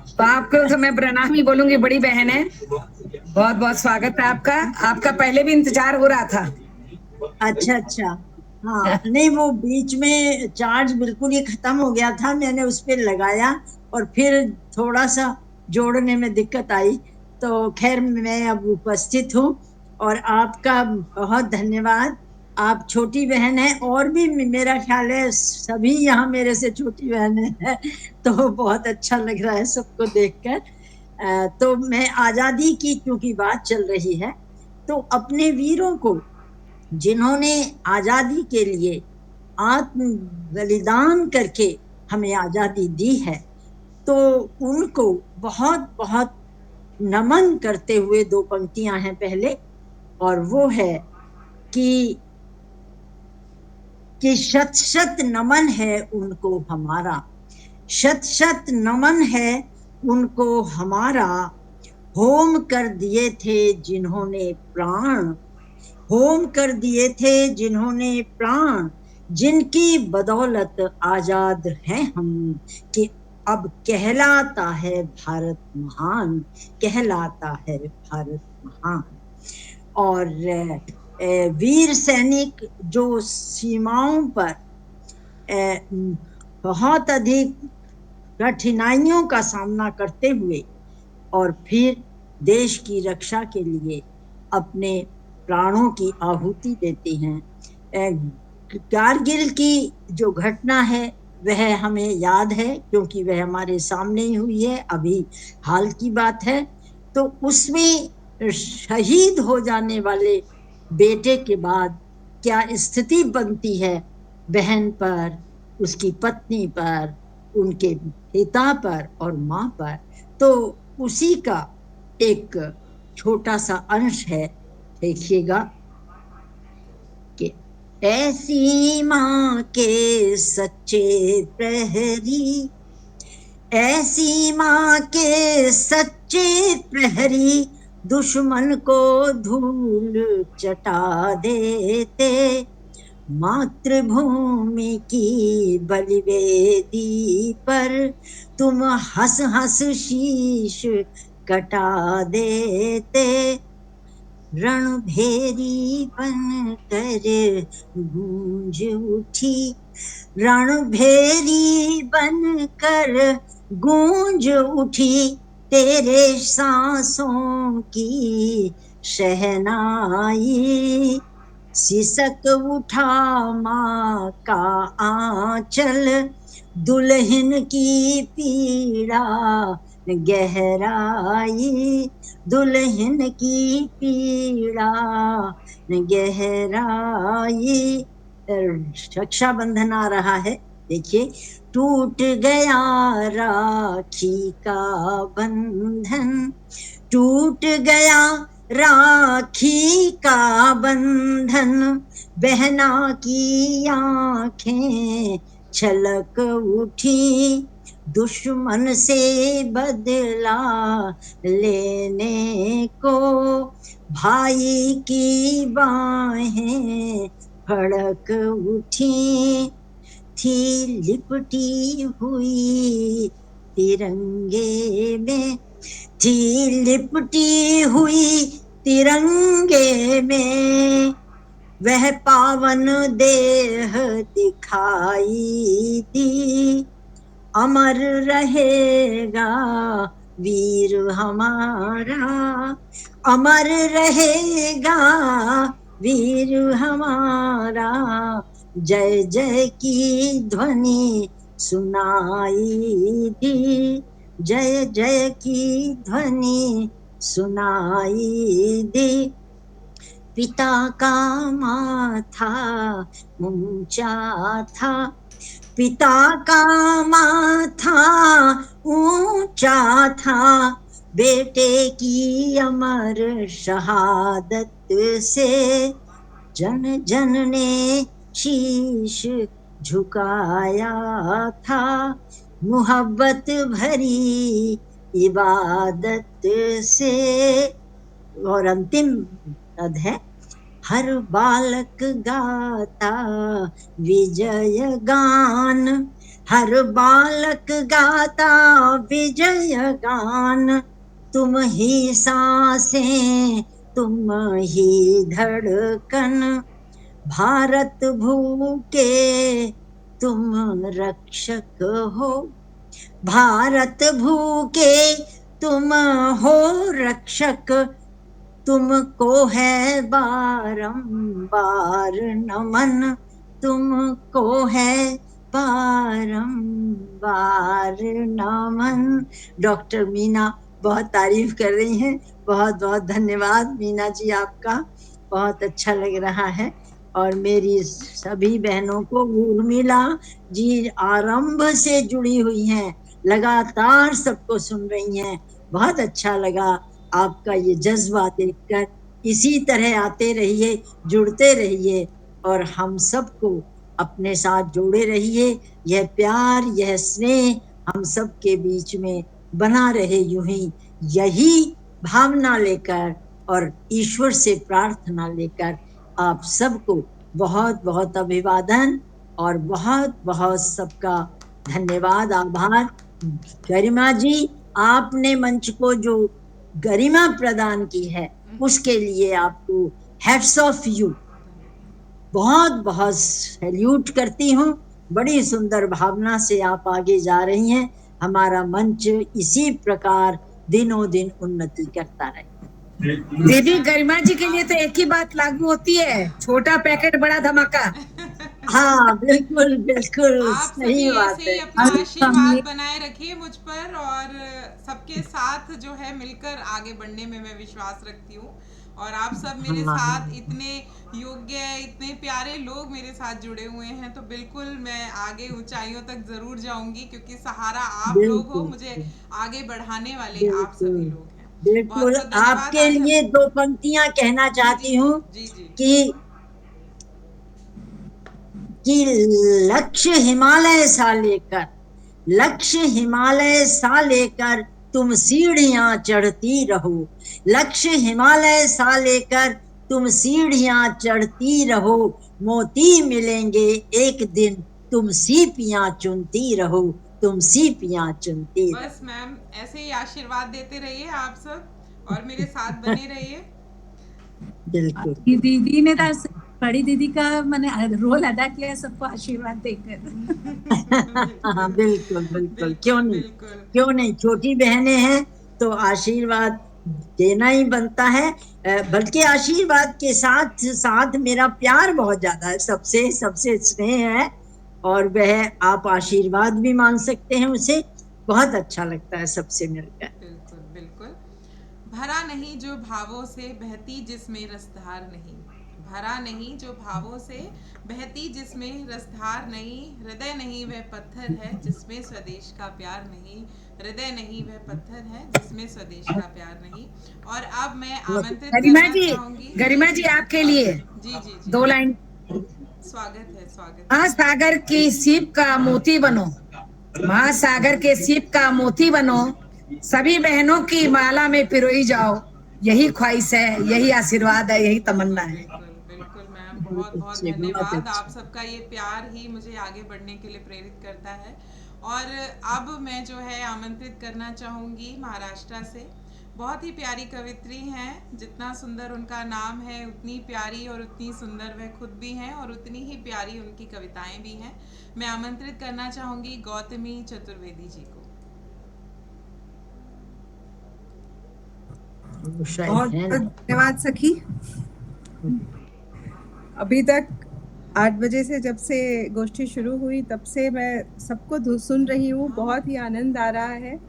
तो आपको तो मैं प्रणाम ही बोलूंगी, बड़ी बहन है। बहुत बहुत स्वागत है आपका, आपका पहले भी इंतजार हो रहा था। अच्छा अच्छा, हाँ नहीं, वो बीच में चार्ज बिल्कुल ही खत्म हो गया था, मैंने उस पर लगाया और फिर थोड़ा सा जोड़ने में दिक्कत आई, तो खैर मैं अब उपस्थित हूँ और आपका बहुत धन्यवाद। आप छोटी बहन है और भी मेरा ख्याल है सभी यहाँ मेरे से छोटी बहनें हैं, तो बहुत अच्छा लग रहा है सबको देखकर। तो मैं आजादी की क्योंकि बात चल रही है, तो अपने वीरों को जिन्होंने आजादी के लिए आत्म बलिदान करके हमें आजादी दी है, तो उनको बहुत बहुत नमन करते हुए दो पंक्तियां हैं पहले, और वो है कि शत शत नमन है उनको हमारा, शत शत नमन है उनको हमारा, होम कर दिए थे जिन्होंने प्राण, होम कर दिए थे जिन्होंने प्राण, जिनकी बदौलत आजाद हैं हम, कि अब कहलाता है भारत महान, कहलाता है भारत महान। और वीर सैनिक जो सीमाओं पर बहुत अधिक कठिनाइयों का सामना करते हुए और फिर देश की रक्षा के लिए अपने प्राणों की आहुति देते हैं। कारगिल की जो घटना है वह हमें याद है क्योंकि वह हमारे सामने ही हुई है, अभी हाल की बात है। तो उसमें शहीद हो जाने वाले बेटे के बाद क्या स्थिति बनती है बहन पर, उसकी पत्नी पर, उनके पिता पर और माँ पर, तो उसी का एक छोटा सा अंश है, देखिएगा कि ऐसी माँ के सच्चे प्रहरी, ऐसी माँ के सच्चे प्रहरी, दुश्मन को धूल चटा देते, मातृभूमि की बलिवेदी पर तुम हंस हंस शीश कटा देते, रणभेरी बनकर गूंज उठी, रणभेरी बनकर गूंज उठी, तेरे सांसों की शहनाई, सिसक उठा माँ का आंचल, दुल्हन की पीड़ा गहराई, दुल्हन की पीड़ा गहराई। रक्षाबंधन आ रहा है, देखिए, टूट गया राखी का बंधन, टूट गया राखी का बंधन, बहना की आंखें छलक उठी, दुश्मन से बदला लेने को भाई की बाहें फड़क उठी, थी लिपटी हुई तिरंगे में, थी लिपटी हुई तिरंगे में, वह पावन देह दिखाई दी, अमर रहेगा वीर हमारा, अमर रहेगा वीर हमारा, जय जय की ध्वनि सुनाई दी, जय जय की ध्वनि सुनाई दी, पिता का माथा ऊंचा था, पिता का माथा ऊंचा था, बेटे की अमर शहादत से जन जन ने शीश झुकाया था, मोहब्बत भरी इबादत से। और अंतिम पद है, हर बालक गाता विजय गान, हर बालक गाता विजय गान, तुम ही सांसें तुम ही धड़कन, भारत भूखे तुम रक्षक हो, भारत भूखे तुम हो रक्षक, तुमको है बारंबार नमन, तुमको है बारंबार नमन। डॉक्टर मीना बहुत तारीफ कर रही हैं, बहुत बहुत धन्यवाद मीना जी आपका, बहुत अच्छा लग रहा है। और मेरी सभी बहनों को, उर्मिला जी आरंभ से जुड़ी हुई हैं, लगातार सबको सुन रही हैं, बहुत अच्छा लगा आपका ये जज्बा देखकर। इसी तरह आते रहिए, जुड़ते रहिए और हम सबको अपने साथ जोड़े रहिए। यह प्यार, यह स्नेह हम सबके बीच में बना रहे यूं ही, यही भावना लेकर और ईश्वर से प्रार्थना लेकर आप सबको बहुत बहुत अभिवादन और बहुत बहुत सबका धन्यवाद, आभार। गरिमा जी, आपने मंच को जो गरिमा प्रदान की है उसके लिए आपको हैट्स ऑफ यू, बहुत बहुत सैल्यूट करती हूँ। बड़ी सुंदर भावना से आप आगे जा रही हैं। हमारा मंच इसी प्रकार दिनों दिन उन्नति करता रहे। दीदी, गरिमा जी के लिए तो एक ही बात लागू होती है, छोटा पैकेट बड़ा धमाका। हाँ बिल्कुल बिल्कुल, आप सही सभी बात ऐसे ही है। अपना आशीर्वाद बनाए रखिए मुझ पर, और सबके साथ जो है मिलकर आगे बढ़ने में मैं विश्वास रखती हूँ। और आप सब मेरे साथ इतने योग्य, इतने प्यारे लोग मेरे साथ जुड़े हुए हैं, तो बिल्कुल मैं आगे ऊंचाइयों तक जरूर जाऊंगी, क्योंकि सहारा आप लोग हो, मुझे आगे बढ़ाने वाले आप सभी लोग हैं। बिल्कुल, आपके लिए दो पंक्तियां कहना चाहती हूँ कि लक्ष्य हिमालय सा लेकर, लक्ष्य हिमालय सा लेकर तुम सीढ़ियां चढ़ती रहो, लक्ष्य हिमालय सा लेकर तुम सीढ़ियां चढ़ती रहो, मोती मिलेंगे एक दिन, तुम सीपियां चुनती रहो, तुम सीपियां चुनती रहो। बस मैम ऐसे ही आशीर्वाद देते रहिए आप सब, और मेरे साथ बने रहिए। बिल्कुल, दीदी ने तो बड़ी दीदी का मैंने रोल अदा किया, सबको आशीर्वाद देकर। हाँ बिल्कुल बिल्कुल, क्यों नहीं, क्यों नहीं, छोटी बहनें हैं तो आशीर्वाद देना ही बनता है। बल्कि आशीर्वाद के साथ साथ मेरा प्यार बहुत ज्यादा है, सबसे सबसे स्नेह है, और वह आप आशीर्वाद भी मान सकते हैं उसे। बहुत अच्छा लगता है सबसे मिलकर। बिल्कुल बिल्कुल। भरा नहीं जो भावों से बहती जिसमें रसधार नहीं, भरा नहीं जो भावों से बहती जिसमें रसधार नहीं, हृदय नहीं वह पत्थर है जिसमें स्वदेश का प्यार नहीं, हृदय नहीं वह पत्थर है जिसमें स्वदेश का प्यार नहीं। और अब मैं आमंत्रित गरिमा करना जी, चाहूंगी, गरिमा जी आपके लिए जी जी जी, 2 लाइन। स्वागत है, स्वागत। महासागर की सीप का मोती बनो, महासागर के सीप का मोती बनो, सभी बहनों की माला में पिरोई जाओ, यही ख्वाहिश है, यही आशीर्वाद है, यही तमन्ना है। बिल्कुल मैम, बहुत बहुत धन्यवाद। आप सबका ये प्यार ही मुझे आगे बढ़ने के लिए प्रेरित करता है। और अब मैं जो है आमंत्रित करना चाहूँगी महाराष्ट्र से, बहुत ही प्यारी कवित्री हैं, जितना सुंदर उनका नाम है उतनी प्यारी और उतनी सुंदर वह खुद भी हैं, और उतनी ही प्यारी उनकी कविताएं भी हैं। मैं आमंत्रित करना चाहूँगी गौतमी चतुर्वेदी जी को। बहुत धन्यवाद सखी। अभी तक 8 बजे से जब से गोष्ठी शुरू हुई तब से मैं सबको सुन रही हूँ, बहुत ही आनंद आ रहा है।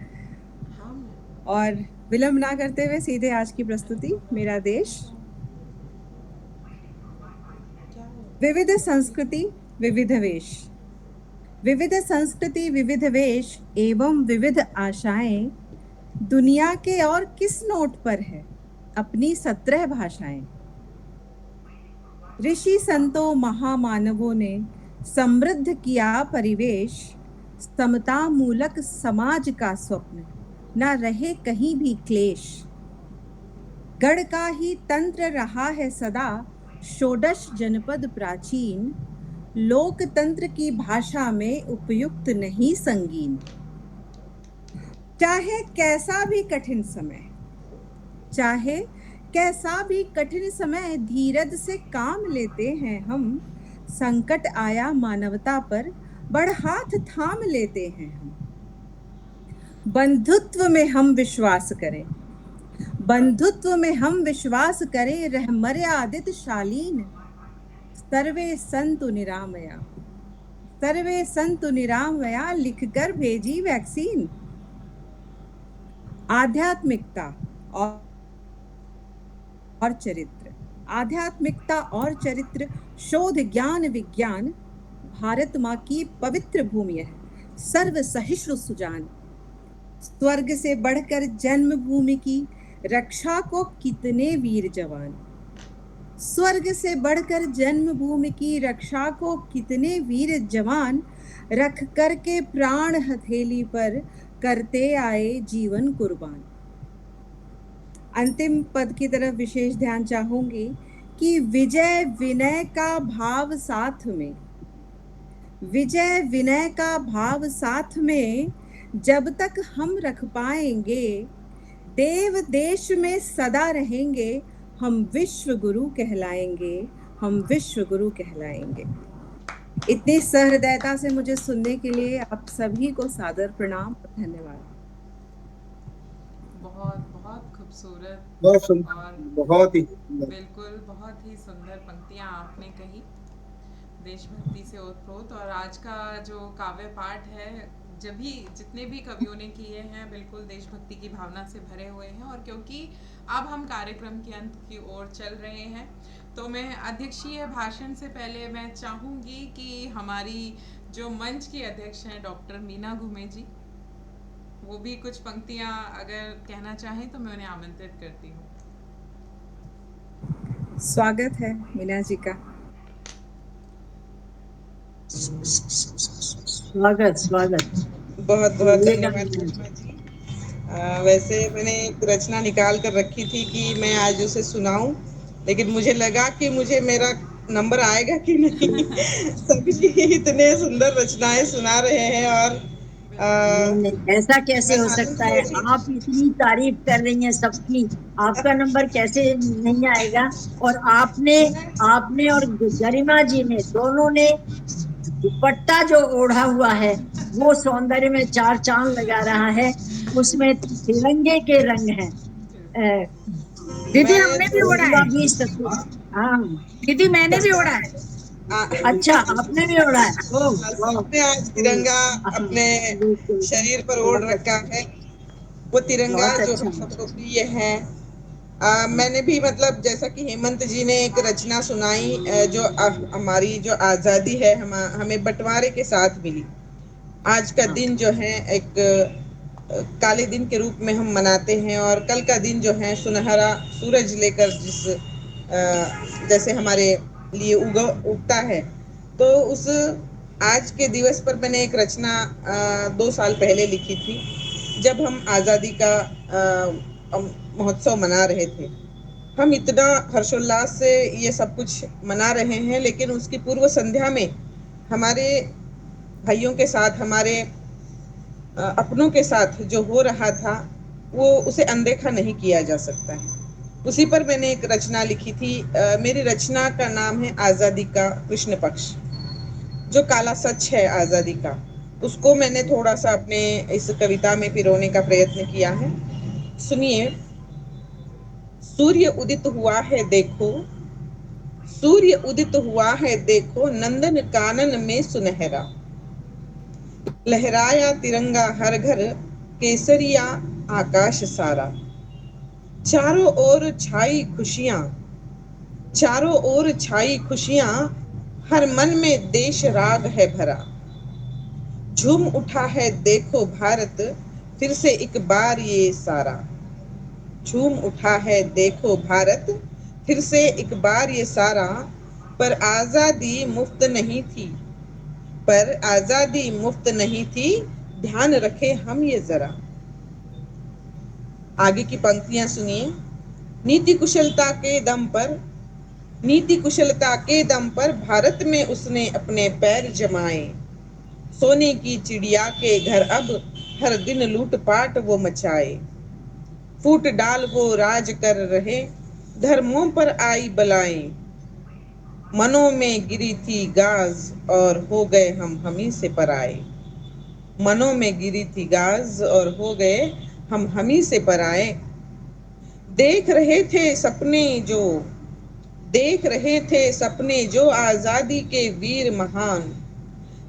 और विलंब ना करते हुए सीधे आज की प्रस्तुति। मेरा देश, विविध संस्कृति विविध वेश, विविध संस्कृति विविध वेश एवं विविध आशाएं, दुनिया के और किस नोट पर है अपनी 17 भाषाएं। ऋषि संतों महामानवों ने समृद्ध किया परिवेश, समता मूलक समाज का स्वप्न, न रहे कहीं भी क्लेश। गढ़ का ही तंत्र रहा है सदा, षोडश जनपद प्राचीन, लोकतंत्र की भाषा में उपयुक्त नहीं संगीन। चाहे कैसा भी कठिन समय, चाहे कैसा भी कठिन समय, धीरज से काम लेते हैं हम। संकट आया मानवता पर, बड़ हाथ थाम लेते हैं हम। बंधुत्व में हम विश्वास करें, बंधुत्व में हम विश्वास करें, रह मर्यादित शालीन, सर्वे संतु निरामया, सर्वे संतु निरामया लिखकर भेजी वैक्सीन। आध्यात्मिकता और चरित्र, आध्यात्मिकता और चरित्र, शोध ज्ञान विज्ञान, भारत माँ की पवित्र भूमि है, सर्व सहिष्णु सुजान। स्वर्ग से बढ़कर जन्मभूमि की रक्षा को कितने वीर जवान, स्वर्ग से बढ़कर जन्मभूमि की रक्षा को कितने वीर जवान, रख करके प्राण हथेली पर करते आए जीवन कुर्बान। अंतिम पद की तरफ विशेष ध्यान चाहूंगी कि विजय विनय का भाव साथ में, विजय विनय का भाव साथ में, जब तक हम रख पाएंगे, देव देश में सदा रहेंगे, हम विश्व गुरु कहलाएंगे, हम विश्व गुरु कहलाएंगे। इतनी सहृदयता से मुझे सुनने के लिए आप सभी को सादर प्रणाम और धन्यवाद। बहुत बहुत खूबसूरत, बहुत सुंदर, और बहुत ही बिल्कुल बहुत ही सुंदर पंक्तियां आपने कही, देशभक्ति से ओतप्रोत। और आज का जो काव्य पाठ है, जब भी जितने भी कवियों ने किए हैं, बिल्कुल देशभक्ति की भावना से भरे हुए हैं। और क्योंकि अब हम कार्यक्रम के अंत की ओर चल रहे हैं, तो मैं अध्यक्षीय भाषण से पहले मैं चाहूँगी कि हमारी जो मंच की अध्यक्ष हैं डॉक्टर मीना घुमे जी, वो भी कुछ पंक्तियां अगर कहना चाहें तो मैं उन्हें आमंत्रित करती हूँ। स्वागत है मीना जी का। स्वागत स्वागत। बहुत बहुत धन्यवाद गरिमा जी। वैसे मैंने एक रचना निकाल कर रखी थी कि मैं आज उसे सुनाऊं, लेकिन मुझे लगा कि मुझे मेरा नंबर आएगा कि नहीं। सभी इतने सुंदर रचनाएं सुना रहे हैं और नहीं, ऐसा कैसे हो सकता है? आप इतनी तारीफ कर रही हैं सबकी, आपका नंबर कैसे नहीं आएगा? और आपने और गरिमा जी ने दोनों ने दुपट्टा जो ओढ़ा हुआ है वो सौंदर्य में चार चांद लगा रहा है, उसमें तिरंगे के रंग हैं। दीदी हमने भी ओढ़ा है। हाँ दीदी मैंने भी ओढ़ा है। अच्छा, आपने भी ओढ़ा है? सबने आज तिरंगा अपने शरीर पर ओढ़ रखा है। वो तिरंगा जो हम सबको प्रिय है। मैंने भी मतलब जैसा कि हेमंत जी ने एक रचना सुनाई, जो हमारी जो आज़ादी है हमें बंटवारे के साथ मिली। आज का दिन जो है एक काले दिन के रूप में हम मनाते हैं, और कल का दिन जो है सुनहरा सूरज लेकर जिस जैसे हमारे लिए उगता है, तो उस आज के दिवस पर मैंने एक रचना 2 साल पहले लिखी थी, जब हम आज़ादी का महोत्सव मना रहे थे। हम इतना हर्षोल्लास से ये सब कुछ मना रहे हैं, लेकिन उसकी पूर्व संध्या में हमारे भाइयों के साथ, हमारे अपनों के साथ जो हो रहा था, वो उसे अनदेखा नहीं किया जा सकता है। उसी पर मैंने एक रचना लिखी थी। मेरी रचना का नाम है आज़ादी का कृष्ण पक्ष, जो काला सच है आज़ादी का, उसको मैंने थोड़ा सा अपने इस कविता में पिरोने का प्रयत्न किया है। सुनिए। सूर्य उदित हुआ है देखो, सूर्य उदित हुआ है देखो, नंदन कानन में सुनहरा, लहराया तिरंगा हर घर, केसरिया आकाश सारा, चारों ओर छाई खुशियां, चारों ओर छाई खुशियां, हर मन में देश राग है भरा, झूम उठा है देखो भारत, फिर से एक बार ये सारा, झूम उठा है देखो भारत, फिर से एक बार ये सारा, पर आज़ादी मुफ्त नहीं थी, पर आज़ादी मुफ्त नहीं थी, ध्यान रखे हम ये जरा। आगे की पंक्तियां सुनिए। नीति कुशलता के दम पर, नीति कुशलता के दम पर भारत में उसने अपने पैर जमाए, सोने की चिड़िया के घर अब हर दिन लूटपाट वो मचाए, फूट डाल वो राज कर रहे, धर्मों पर आई बलाएं, मनों में गिरी थी गाज और हो गए हम ही से पराए, मनों में गिरी थी गाज और हो गए हम हमी से पराए। देख रहे थे सपने जो आजादी के वीर महान,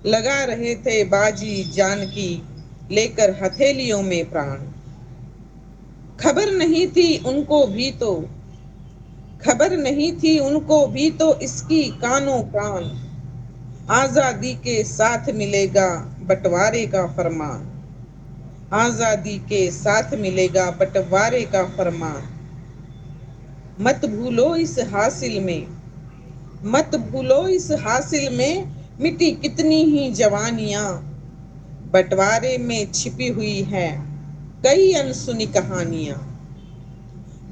लगा रहे थे बाजी जान की लेकर हथेलियों में प्राण। खबर नहीं थी उनको भी तो इसकी कानों कान, आजादी के साथ मिलेगा बंटवारे का फरमान। आजादी के साथ मिलेगा बंटवारे का फरमान। मत भूलो इस हासिल में मिटी कितनी ही जवानियां, बंटवारे में छिपी हुई है कई अनसुनी कहानियां।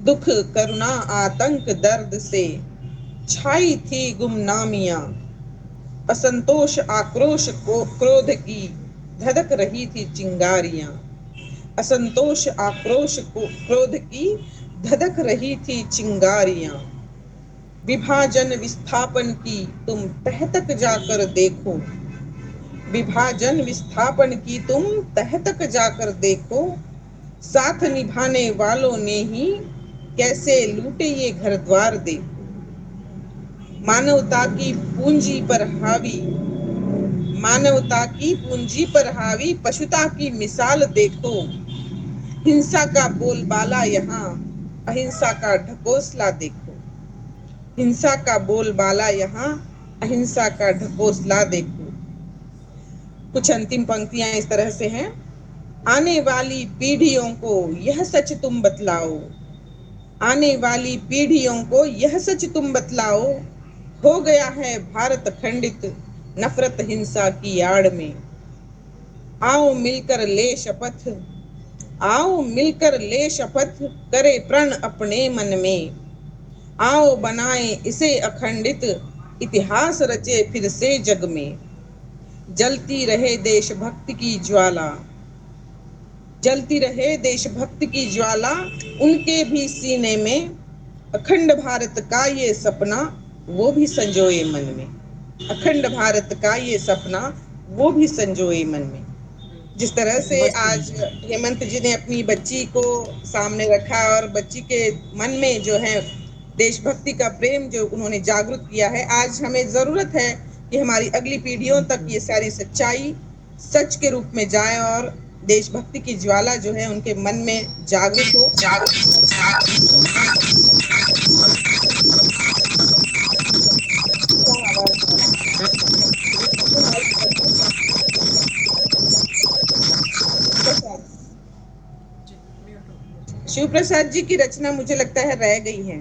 दुख करुणा आतंक दर्द से छाई थी गुमनामियां, असंतोष आक्रोश को क्रोध की धधक रही थी चिंगारियां। असंतोष आक्रोश को क्रोध की धधक रही थी चिंगारियां। विभाजन विस्थापन की तुम तह तक जाकर देखो, विभाजन विस्थापन की तुम तह तक जाकर देखो, साथ निभाने वालों ने ही कैसे लूटे ये घर द्वार देखो। मानवता की पूंजी पर हावी पशुता की मिसाल देखो। हिंसा का बोलबाला यहाँ अहिंसा का ढकोसला देखो। हिंसा का बोलबाला यहाँ अहिंसा का ढकोसला देखो। कुछ अंतिम पंक्तियां इस तरह से हैं। आने वाली पीढ़ियों को यह सच तुम बतलाओ, आने वाली पीढ़ियों को यह सच तुम बतलाओ, हो गया है भारत खंडित नफरत हिंसा की आड़ में। आओ मिलकर ले शपथ करे प्रण अपने मन में। आओ बनाए इसे अखंडित इतिहास रचे फिर से जग में। जलती रहे देशभक्ति की ज्वाला, जलती रहे देशभक्ति की ज्वाला उनके भी सीने में। अखंड भारत का ये सपना वो भी संजोए मन में। अखंड भारत का ये सपना वो भी संजोए मन में। जिस तरह से आज हेमंत जी ने अपनी बच्ची को सामने रखा और बच्ची के मन में जो है देशभक्ति का प्रेम जो उन्होंने जागृत किया है, आज हमें जरूरत है कि हमारी अगली पीढ़ियों तक ये सारी सच्चाई सच के रूप में जाए और देशभक्ति की ज्वाला जो है उनके मन में जागृत हो। शिव प्रसाद जी की रचना मुझे लगता है रह गई है,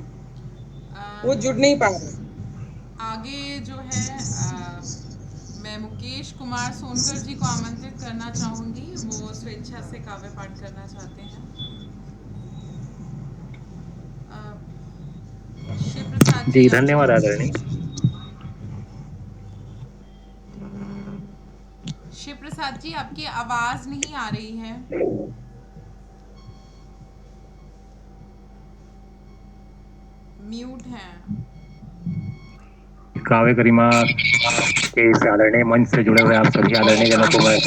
वो जुड़ नहीं पा रहे। आगे जो है मैं मुकेश कुमार सोनकर जी को आमंत्रित करना चाहूंगी, वो स्वेच्छा से काव्य पाठ करना चाहते हैं। शिव प्रसाद जी धन्यवाद आदरणीय। शिव प्रसाद जी आपकी आवाज नहीं आ रही है। म्यूट है। काव्य गरिमा के इस आदरणीय मंच से जुड़े हुए आप सभी आदरणीय जनों को मैं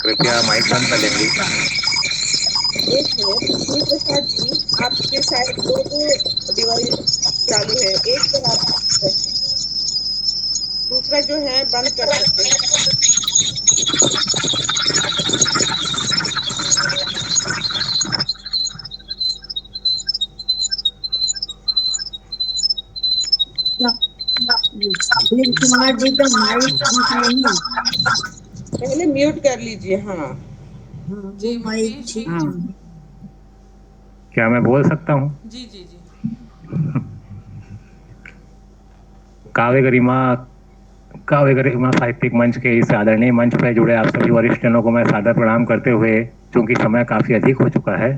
कृपया माइक बंद कर लेंगे। एक मिनट शिव प्रसाद जी, आपके शायद दो डिवाइस चालू है, एक पर आप दूसरा जो है बंद कर सकते हैं। कुमार जी का माइक नहीं है, पहले म्यूट कर लीजिए। हाँ जी मुकेश जी। क्या मैं बोल सकता हूँ? जी जी जी। काव्य गरिमा साहित्यिक मंच के इस आदरणीय मंच पर जुड़े आप सभी वरिष्ठ जनों को मैं सादर प्रणाम करते हुए, चूंकि समय काफी अधिक हो चुका है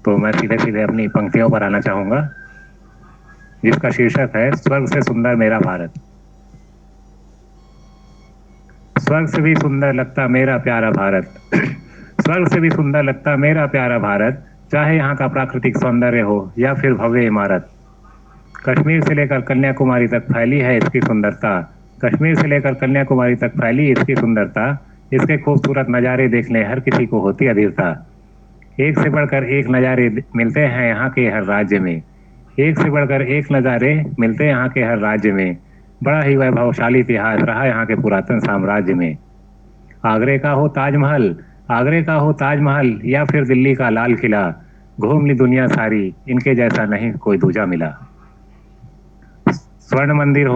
तो मैं सीधे सीधे अपनी पंक्तियों पर आना चाहूंगा, जिसका शीर्षक है स्वर्ग से सुंदर मेरा भारत। स्वर्ग से भी सुंदर लगता मेरा प्यारा भारत, स्वर्ग से भी सुंदर लगता मेरा प्यारा भारत, चाहे यहाँ का प्राकृतिक सौंदर्य हो या फिर भव्य इमारत। कश्मीर से लेकर कन्याकुमारी तक फैली है इसकी सुंदरता, कश्मीर से लेकर कन्याकुमारी तक फैली इसकी सुंदरता, इसके खूबसूरत नज़ारे देखने हर किसी को होती अधीरता। एक से बढ़कर एक नज़ारे मिलते हैं यहाँ के हर राज्य में, एक से बढ़कर एक नज़ारे मिलते हैं यहाँ के हर राज्य में। बड़ा ही वैभवशाली इतिहास रहा यहाँ के पुरातन साम्राज्य में। आगरे का हो ताजमहल, आगरे का हो ताजमहल या फिर दिल्ली का लाल किला, घूम ली दुनिया सारी, इनके जैसा नहीं कोई दूजा मिला। स्वर्ण मंदिर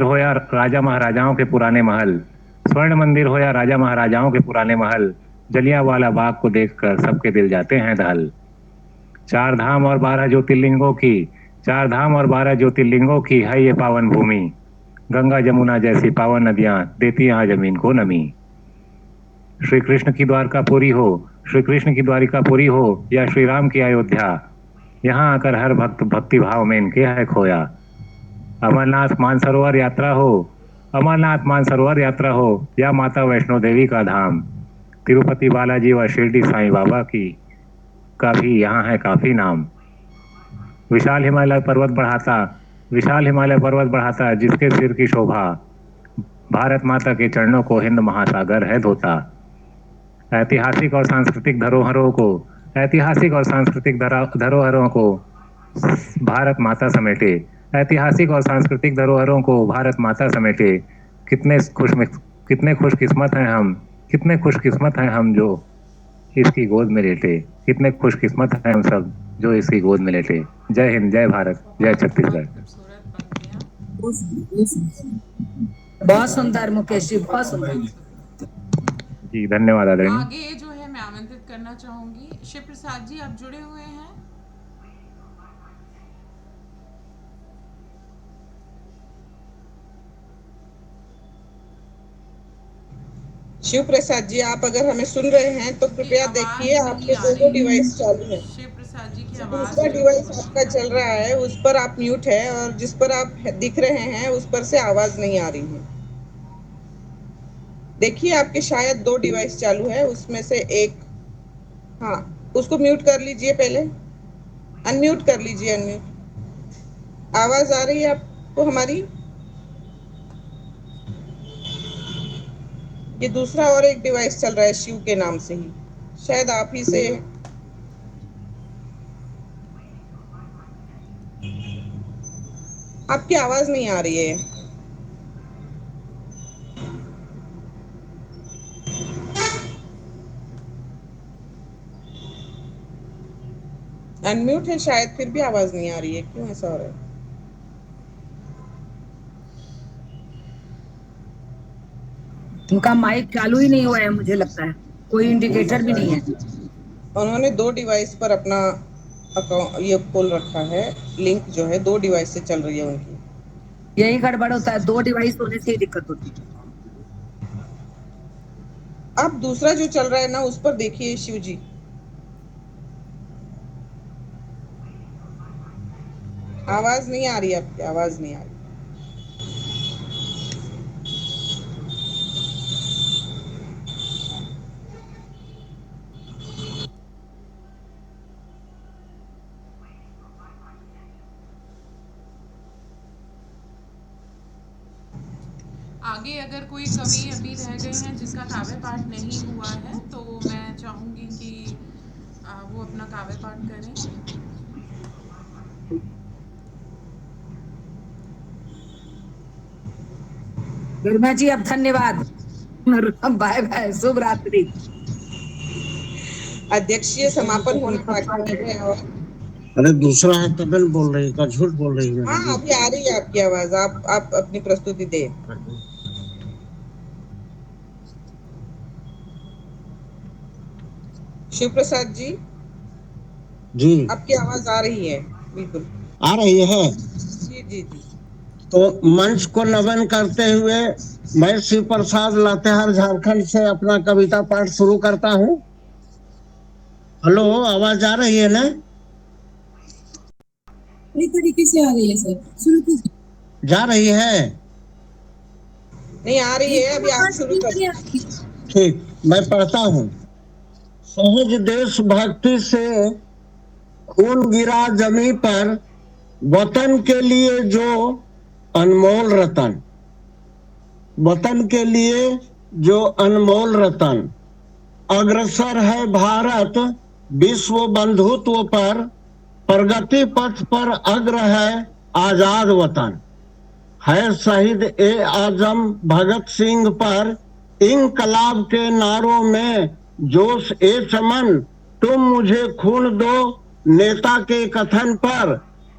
हो या राजा महाराजाओं के पुराने महल, स्वर्ण मंदिर हो या राजा महाराजाओं के पुराने महल, जलियांवाला बाग को देखकर सबके दिल जाते हैं दहल। 4 धाम और 12 ज्योतिर्लिंगों की है ये पावन भूमि, गंगा जमुना जैसी पावन नदियां देती यहाँ जमीन को नमी। श्री कृष्ण की द्वारिकापुरी हो या श्री राम की अयोध्या, यहाँ आकर हर भक्त भक्ति भाव में इनके है खोया। अमरनाथ मानसरोवर यात्रा हो या माता वैष्णो देवी का धाम, तिरुपति बालाजी व शिरडी साईं बाबा का भी यहाँ है काफी नाम। विशाल हिमालय पर्वत बढ़ाता जिसके सिर की शोभा, भारत माता के चरणों को हिंद महासागर है धोता। ऐतिहासिक और सांस्कृतिक धरोहरों को भारत माता समेटे, कितने खुशकिस्मत हैं हम जो इसकी गोद में लेटे, कितने खुशकिस्मत हैं हम सब जो इसकी गोद में लेटे। जय हिंद, जय भारत, जय छत्तीसगढ़। बहुत सुंदर मुकेश जी, बहुत सुंदर। जी धन्यवाद आदरणीय। आगे जो है मैं आमंत्रित करना चाहूंगी शिव प्रसाद जी, आप जुड़े हुए हैं। शिव प्रसाद जी, आप अगर हमें सुन रहे हैं तो कृपया देखिए आपके दोनों डिवाइस चालू हैं। शिव प्रसाद जी की आवाज दूसरा डिवाइस आपका चल रहा है, उस पर आप म्यूट है, और जिस पर आप दिख रहे हैं उस पर से आवाज नहीं आ रही है। देखिए आपके शायद 2 डिवाइस चालू है, उसमें से एक, हाँ उसको म्यूट कर लीजिए, पहले अनम्यूट कर लीजिए। अनम्यूट। आवाज आ रही है आपको हमारी? ये दूसरा और एक डिवाइस चल रहा है शिव के नाम से ही, शायद आप ही से। आपकी आवाज नहीं आ रही है। अनम्यूट है शायद, फिर भी आवाज नहीं आ रही है, क्यों ऐसा हो रहा है? उनका माइक चालू ही नहीं हुआ है, मुझे लगता है कोई इंडिकेटर भी नहीं है। उन्होंने 2 डिवाइस पर अपना अकाउंट ये खोल रखा है, लिंक जो है 2 डिवाइस से चल रही है उनकी। यही गड़बड़ होता है, 2 डिवाइस होने से ही दिक्कत होती है। आप दूसरा जो चल रहा है ना उस पर देखिए शिव जी। आवाज नहीं आ रही, आपकी आवाज नहीं आ रही। आगे अगर कोई कवि अभी रह गए हैं जिनका काव्य पाठ नहीं हुआ है तो मैं चाहूंगी कि वो अपना काव्य पाठ करें। गरिमा जी अब धन्यवाद, बाय बाय, शुभ रात्रि। अध्यक्षीय समापन होने बाकी है। और अरे दूसरा है तबल बोल रही का, झूठ बोल रही है। हाँ अभी आ रही है आपकी आवाज, आप अपनी प्रस्तुति दे। शिव प्रसाद जी, जी आपकी आवाज आ रही है, बिल्कुल आ रही है। जी जी जी। तो मंच को नमन करते हुए मैं शिव प्रसाद लातेहार झारखंड से अपना कविता पाठ शुरू करता हूँ। हेलो, आवाज आ रही है ना? तरीके से आ रही है सर, शुरू कीजिए। जा रही है? नहीं आ रही है, अभी आप शुरू करिए। ठीक, मैं पढ़ता हूँ। सहज देशभक्ति से खून गिरा जमी पर, वतन के लिए जो अनमोल रतन, वतन के लिए जो अनमोल रतन। अग्रसर है भारत विश्व बंधुत्व पर, प्रगति पथ पर अग्र है आजाद वतन। है शहीद ए आजम भगत सिंह पर इंकलाब के नारों में जोश ए चमन। तुम मुझे खून दो नेता के कथन पर,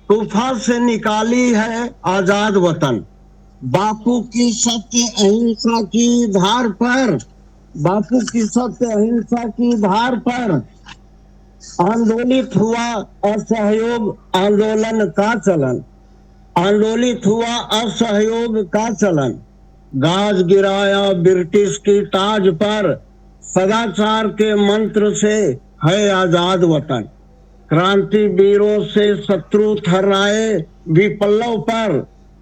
तूफान से निकाली है आजाद वतन। बापू की सत्य अहिंसा की धार पर, बापू की सत्य अहिंसा की धार पर आंदोलित हुआ असहयोग आंदोलन का चलन। आंदोलित हुआ असहयोग का चलन। गाज गिराया ब्रिटिश की ताज पर, सदाचार के मंत्र से है आजाद वतन। क्रांति वीरों से शत्रु थर्राए विप्लव पर,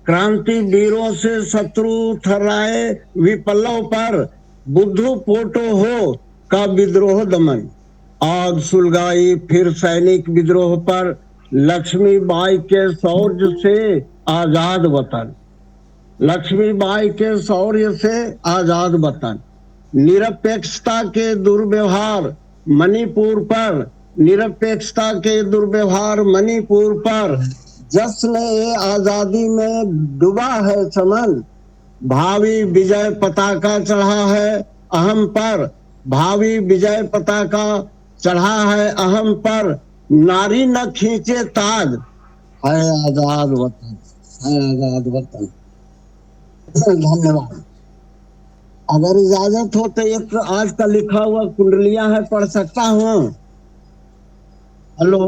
क्रांति वीरों से शत्रु थर्राए विप्लव पर। बुद्धू पोटो हो का विद्रोह दमन, आग सुलगाई फिर सैनिक विद्रोह पर। लक्ष्मीबाई के शौर्य से आजाद वतन, लक्ष्मीबाई के शौर्य से आजाद वतन। निरपेक्षता के दुर्व्यवहार मणिपुर पर, निरपेक्षता के दुर्व्यवहार मणिपुर पर। जश्न ए आजादी में डूबा है चमन, भावी विजय पताका चढ़ा है अहम पर। भावी विजय पताका चढ़ा है अहम पर। नारी न खींचे ताज, है आजाद वतन, है आजाद वतन। धन्यवाद। अगर इजाजत हो तो एक आज का लिखा हुआ कुंडलियां है, पढ़ सकता हूँ? हेलो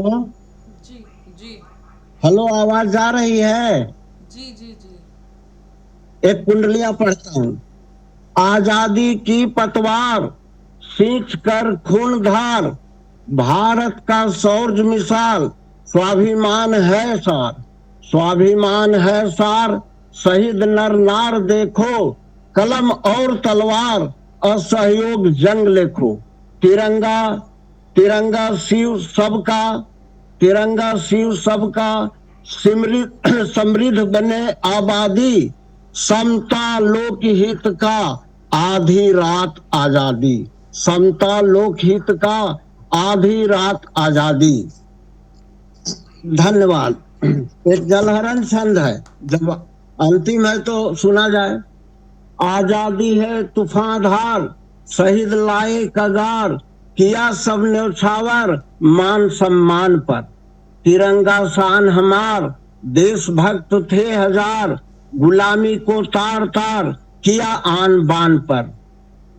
जी जी हेलो, आवाज जा रही है? जी जी जी। एक कुंडलियां पढ़ता हूँ। आजादी की पतवार सींच कर खून धार, भारत का शौर्य मिसाल स्वाभिमान है सार। स्वाभिमान है सार, शहीद नर नार देखो, कलम और तलवार असहयोग जंग लेखो। तिरंगा तिरंगा शिव सबका, तिरंगा शिव सबका, समृद्ध बने आबादी। समता लोकहित का आधी रात आजादी, समता लोकहित का आधी रात आजादी। धन्यवाद। एक जलहरण छंद है, जब अंतिम है तो सुना जाए। आजादी है तूफान धार, शहीद लाए कगार, किया सब न्यौछावर मान सम्मान पर। तिरंगा शान हमार, देशभक्त थे हजार, गुलामी को तार तार किया आन बान पर।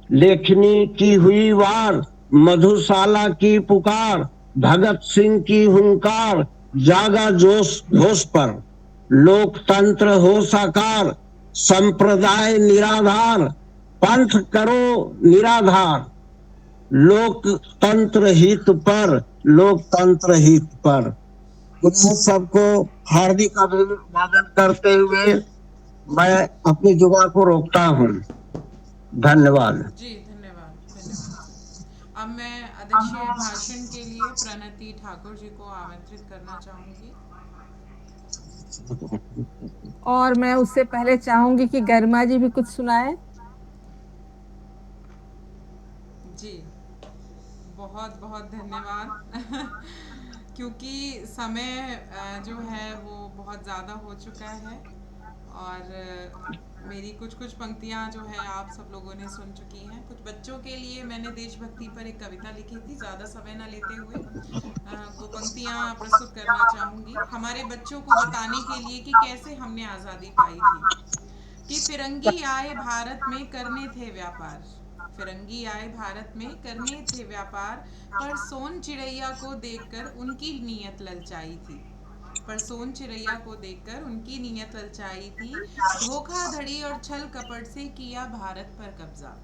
लेखनी की हुई वार, मधुशाला की पुकार, भगत सिंह की हुंकार, जागा जोश होश पर। लोकतंत्र हो साकार, संप्रदाय निराधार, पंथ करो निराधार। लोकतंत्र हित पर, लोकतंत्र हित पर। उन सबको हार्दिक अभिवादन करते हुए मैं अपनी जुबान को रोकता हूँ। धन्यवाद जी, धन्यवाद धन्यवाद। अब मैं अध्यक्षीय भाषण के लिए प्रणति ठाकुर जी को आमंत्रित करना चाहूंगी। और मैं उससे पहले चाहूंगी कि गरिमा जी भी कुछ सुनाए। जी, बहुत बहुत धन्यवाद। क्योंकि समय जो है वो बहुत ज़्यादा हो चुका है और मेरी कुछ पंक्तियाँ जो है आप सब लोगों ने सुन चुकी हैं। कुछ बच्चों के लिए मैंने देशभक्ति पर एक कविता लिखी थी, ज़्यादा समय ना लेते हुए वो पंक्तियाँ प्रस्तुत करना चाहूँगी हमारे बच्चों को बताने के लिए कि कैसे हमने आज़ादी पाई थी। कि फिरंगी आए भारत में करने थे व्यापार, फिरंगी आए भारत में करने थे व्यापार, पर सोन चिड़ैया को देखकर उनकी नीयत ललचाई थी, पर सोन चिड़ैया को देखकर उनकी नीयत ललचाई थी। धोखाधड़ी और छल कपट से किया भारत पर कब्जा,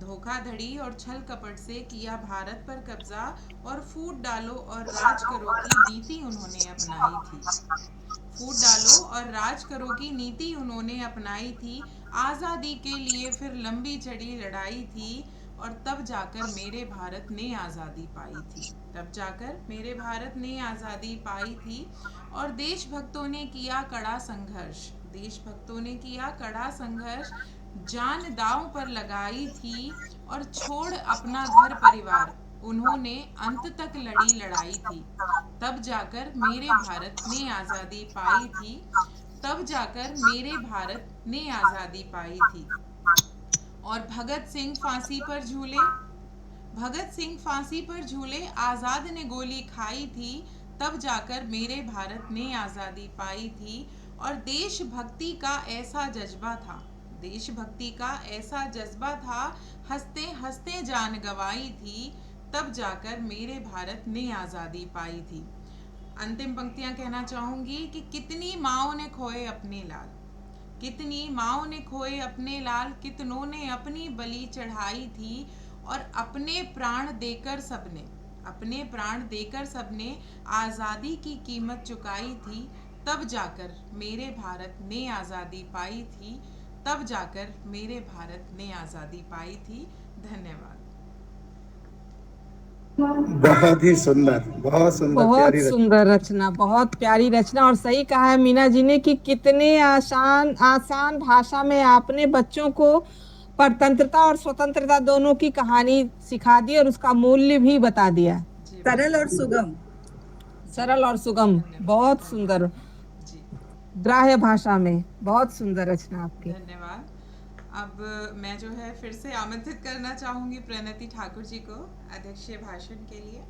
धोखाधड़ी और छल कपट से किया भारत पर कब्जा, और फूट डालो और राज करो की नीति उन्होंने अपनाई थी, फूट डालो और राज करो की नीति उन्होंने अपनाई थी। आज़ादी के लिए फिर लंबी चढ़ी लड़ाई थी, और तब जाकर मेरे भारत ने आज़ादी पाई थी, तब जाकर मेरे भारत ने आज़ादी पाई थी। और देशभक्तों ने किया कड़ा संघर्ष, देशभक्तों ने किया कड़ा संघर्ष, जान दांव पर लगाई थी और छोड़ अपना घर परिवार उन्होंने अंत तक लड़ी लड़ाई थी। तब जाकर मेरे भारत ने आज़ादी पाई थी, तब जाकर मेरे भारत ने आज़ादी पाई थी। और भगत सिंह फांसी पर झूले, भगत सिंह फांसी पर झूले, आज़ाद ने गोली खाई थी, तब जाकर मेरे भारत ने आज़ादी पाई थी। और देशभक्ति का ऐसा जज्बा था, देशभक्ति का ऐसा जज्बा था, हंसते हंसते जान गंवाई थी, तब जाकर मेरे भारत ने आज़ादी पाई थी। अंतिम पंक्तियां कहना चाहूँगी कि कितनी माँओं ने खोए अपने लाल, कितनी माँओं ने खोए अपने लाल, कितनों ने अपनी बलि चढ़ाई थी। और अपने प्राण देकर सबने, अपने प्राण देकर सबने आज़ादी की कीमत चुकाई थी, तब जाकर मेरे भारत ने आज़ादी पाई थी, तब जाकर मेरे भारत ने आज़ादी पाई थी। धन्यवाद। बहुत ही सुंदर, बहुत सुंदर, बहुत सुंदर रचना, बहुत प्यारी रचना। और सही कहा है मीना जी ने कि कितने आसान भाषा में आपने बच्चों को परतंत्रता और स्वतंत्रता दोनों की कहानी सिखा दी और उसका मूल्य भी बता दिया। सरल और सुगम, सरल और सुगम, बहुत सुंदर, ग्राह्य भाषा में, बहुत सुंदर रचना आपकी। धन्यवाद। अब मैं जो है फिर से आमंत्रित करना चाहूंगी प्रणति ठाकुर जी को अध्यक्षीय भाषण के लिए।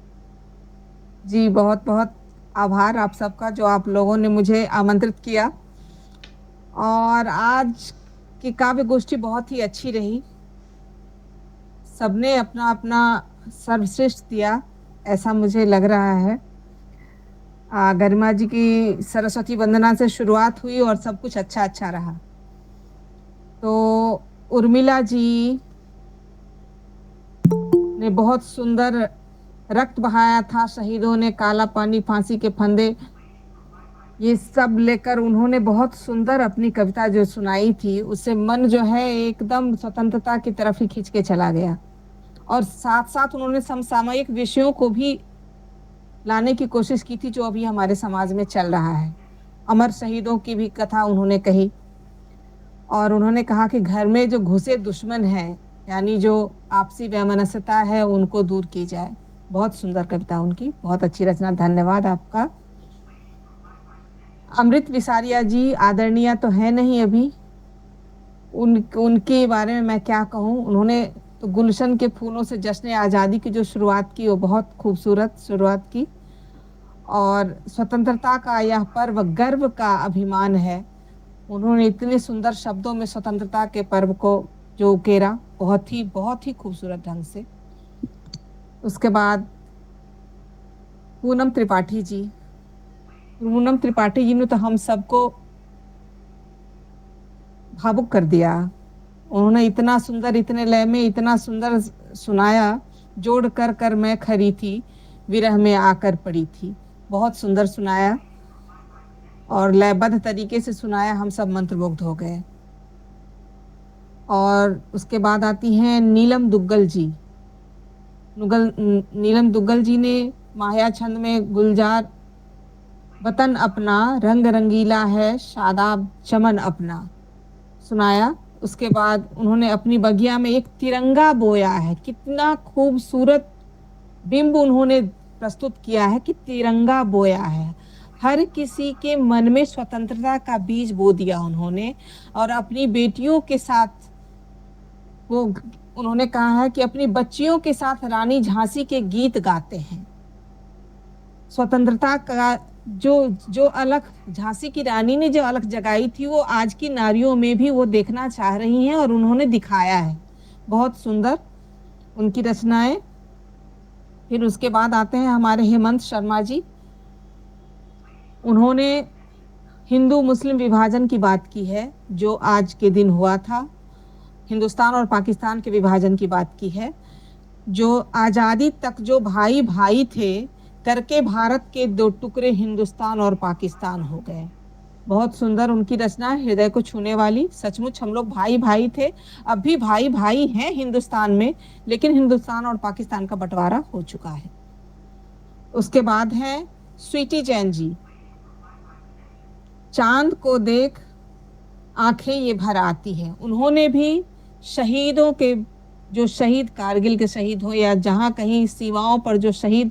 जी, बहुत बहुत आभार आप सबका जो आप लोगों ने मुझे आमंत्रित किया। और आज की काव्य गोष्ठी बहुत ही अच्छी रही, सबने अपना अपना सर्वश्रेष्ठ दिया, ऐसा मुझे लग रहा है। गरिमा जी की सरस्वती वंदना से शुरुआत हुई और सब कुछ अच्छा अच्छा रहा। तो उर्मिला जी ने बहुत सुंदर रक्त बहाया था, शहीदों ने काला पानी, फांसी के फंदे, ये सब लेकर उन्होंने बहुत सुंदर अपनी कविता जो सुनाई थी, उससे मन जो है एकदम स्वतंत्रता की तरफ ही खींच के चला गया। और साथ साथ उन्होंने समसामयिक विषयों को भी लाने की कोशिश की थी जो अभी हमारे समाज में चल रहा है। अमर शहीदों की भी कथा उन्होंने कही और उन्होंने कहा कि घर में जो घुसे दुश्मन हैं, यानी जो आपसी वैमनस्यता है, उनको दूर की जाए। बहुत सुंदर कविता उनकी, बहुत अच्छी रचना, धन्यवाद आपका। अमृत विसारिया जी आदरणीय तो है नहीं अभी, उनके बारे में मैं क्या कहूँ। उन्होंने तो गुलशन के फूलों से जश्न आज़ादी की जो शुरुआत की वो बहुत खूबसूरत शुरुआत की। और स्वतंत्रता का यह पर्व गर्व का अभिमान है, उन्होंने इतने सुंदर शब्दों में स्वतंत्रता के पर्व को जो उकेरा, बहुत ही खूबसूरत ढंग से। उसके बाद पूनम त्रिपाठी जी, पूनम त्रिपाठी जी ने तो हम सबको भावुक कर दिया। उन्होंने इतना सुंदर, इतने लय में इतना सुंदर सुनाया, जोड़ कर कर मैं खरी थी, विरह में आकर पड़ी थी। बहुत सुंदर सुनाया और लयबद्ध तरीके से सुनाया, हम सब मंत्रमुग्ध हो गए। और उसके बाद आती हैं नीलम दुग्गल जी। नीलम दुग्गल जी ने माया छंद में गुलजार वतन अपना, रंग रंगीला है शादाब चमन अपना सुनाया। उसके बाद उन्होंने अपनी बगिया में एक तिरंगा बोया है, कितना खूबसूरत बिंब उन्होंने प्रस्तुत किया है कि तिरंगा बोया है। हर किसी के मन में स्वतंत्रता का बीज बो दिया उन्होंने। और अपनी बेटियों के साथ वो उन्होंने कहा है कि अपनी बच्चियों के साथ रानी झांसी के गीत गाते हैं। स्वतंत्रता का जो अलख झांसी की रानी ने जो अलख जगाई थी, वो आज की नारियों में भी वो देखना चाह रही हैं और उन्होंने दिखाया है। बहुत सुंदर उनकी रचनाएं। फिर उसके बाद आते हैं हमारे हेमंत शर्मा जी। उन्होंने हिंदू मुस्लिम विभाजन की बात की है जो आज के दिन हुआ था, हिंदुस्तान और पाकिस्तान के विभाजन की बात की है। जो आज़ादी तक जो भाई भाई थे, करके भारत के दो टुकड़े हिंदुस्तान और पाकिस्तान हो गए। बहुत सुंदर उनकी रचना, हृदय को छूने वाली। सचमुच हम लोग भाई भाई थे, अब भी भाई भाई हैं हिंदुस्तान में, लेकिन हिंदुस्तान और पाकिस्तान का बंटवारा हो चुका है। उसके बाद है स्वीटी जैन जी। चांद को देख आंखें ये भर आती है। उन्होंने भी शहीदों के, जो शहीद कारगिल के शहीद हो या जहाँ कहीं सीमाओं पर जो शहीद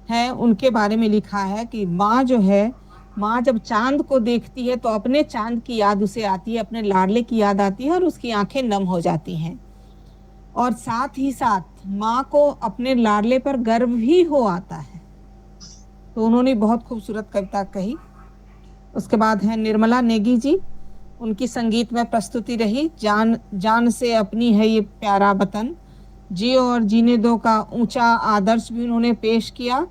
हैं, उनके बारे में लिखा है कि माँ जो है, माँ जब चांद को देखती है तो अपने चांद की याद उसे आती है, अपने लाडले की याद आती है और उसकी आंखें नम हो जाती हैं। और साथ ही साथ माँ को अपने लाडले पर गर्व भी हो आता है। तो उन्होंने बहुत खूबसूरत कविता कही। उसके बाद है निर्मला नेगी जी, उनकी संगीत में प्रस्तुति रही जान जान से अपनी है ये प्यारा वतन, जियो और जीने दो का ऊंचा आदर्श भी उन्होंने पेश किया।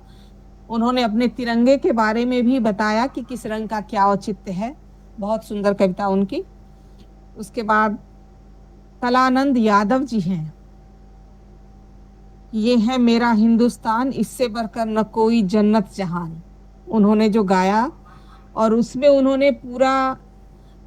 उन्होंने अपने तिरंगे के बारे में भी बताया कि किस रंग का क्या औचित्य है। बहुत सुंदर कविता उनकी। उसके बाद कलानंद यादव जी हैं, ये है मेरा हिंदुस्तान, इससे बढ़कर न कोई जन्नत जहान। उन्होंने जो गाया और उसमें उन्होंने पूरा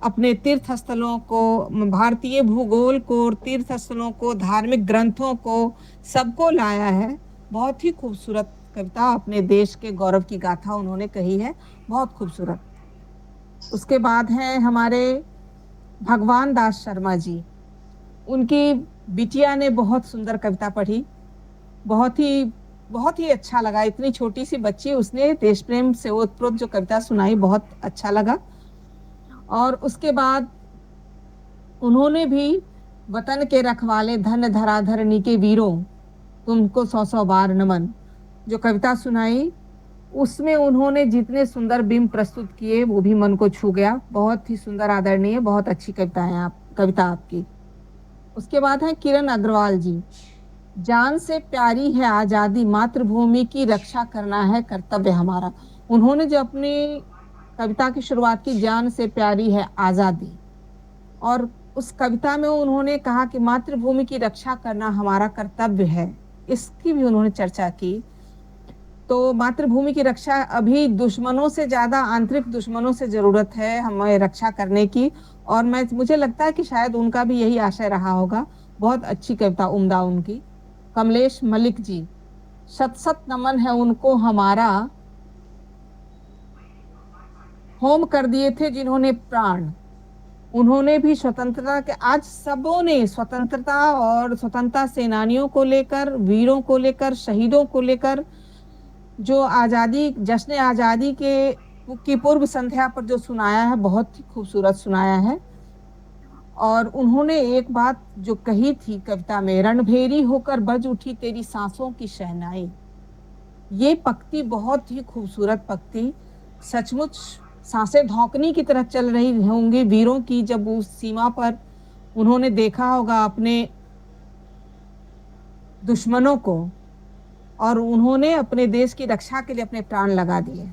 अपने तीर्थ स्थलों को, भारतीय भूगोल को, तीर्थ स्थलों को, धार्मिक ग्रंथों को, सबको लाया है। बहुत ही खूबसूरत कविता, अपने देश के गौरव की गाथा उन्होंने कही है, बहुत खूबसूरत। उसके बाद हैं हमारे भगवान दास शर्मा जी, उनकी बिटिया ने बहुत सुंदर कविता पढ़ी, बहुत ही अच्छा लगा। इतनी छोटी सी बच्ची, उसने देश प्रेम से ओतप्रोत जो कविता सुनाई, बहुत अच्छा लगा। और उसके बाद उन्होंने भी वतन के रखवाले धन धराधरणी के वीरों, तुमको 100 बार नमन, जो कविता सुनाई, उसमें उन्होंने जितने सुंदर बिंब प्रस्तुत किए वो भी मन को छू गया। बहुत ही सुंदर, आदरणीय, बहुत अच्छी कविता है कविता आपकी। उसके बाद है किरण अग्रवाल जी, जान से प्यारी है आज़ादी, मातृभूमि की रक्षा करना है कर्तव्य हमारा। उन्होंने जो अपनी कविता की शुरुआत की, जान से प्यारी है आज़ादी, और उस कविता में उन्होंने कहा कि मातृभूमि की रक्षा करना हमारा कर्तव्य है, इसकी भी उन्होंने चर्चा की। तो मातृभूमि की रक्षा अभी दुश्मनों से ज़्यादा आंतरिक दुश्मनों से ज़रूरत है हमें रक्षा करने की, और मुझे लगता है कि शायद उनका भी यही आशय रहा होगा। बहुत अच्छी कविता, उम्दा उनकी। कमलेश मलिक जी, शत शत नमन है उनको हमारा, होम कर दिए थे जिन्होंने प्राण। उन्होंने भी स्वतंत्रता के, आज सबों ने स्वतंत्रता और स्वतंत्रता सेनानियों को लेकर, वीरों को लेकर, शहीदों को लेकर, जो आज़ादी, जश्न आज़ादी की पूर्व संध्या पर जो सुनाया है, बहुत ही खूबसूरत सुनाया है। और उन्होंने एक बात जो कही थी कविता में, रणभेरी होकर बज उठी तेरी सांसों की शहनाई, ये पंक्ति बहुत ही खूबसूरत पंक्ति, सचमुच सांसें धौंकनी की तरह चल रही होंगी वीरों की, जब उस सीमा पर उन्होंने देखा होगा अपने दुश्मनों को, और उन्होंने अपने देश की रक्षा के लिए अपने प्राण लगा दिए।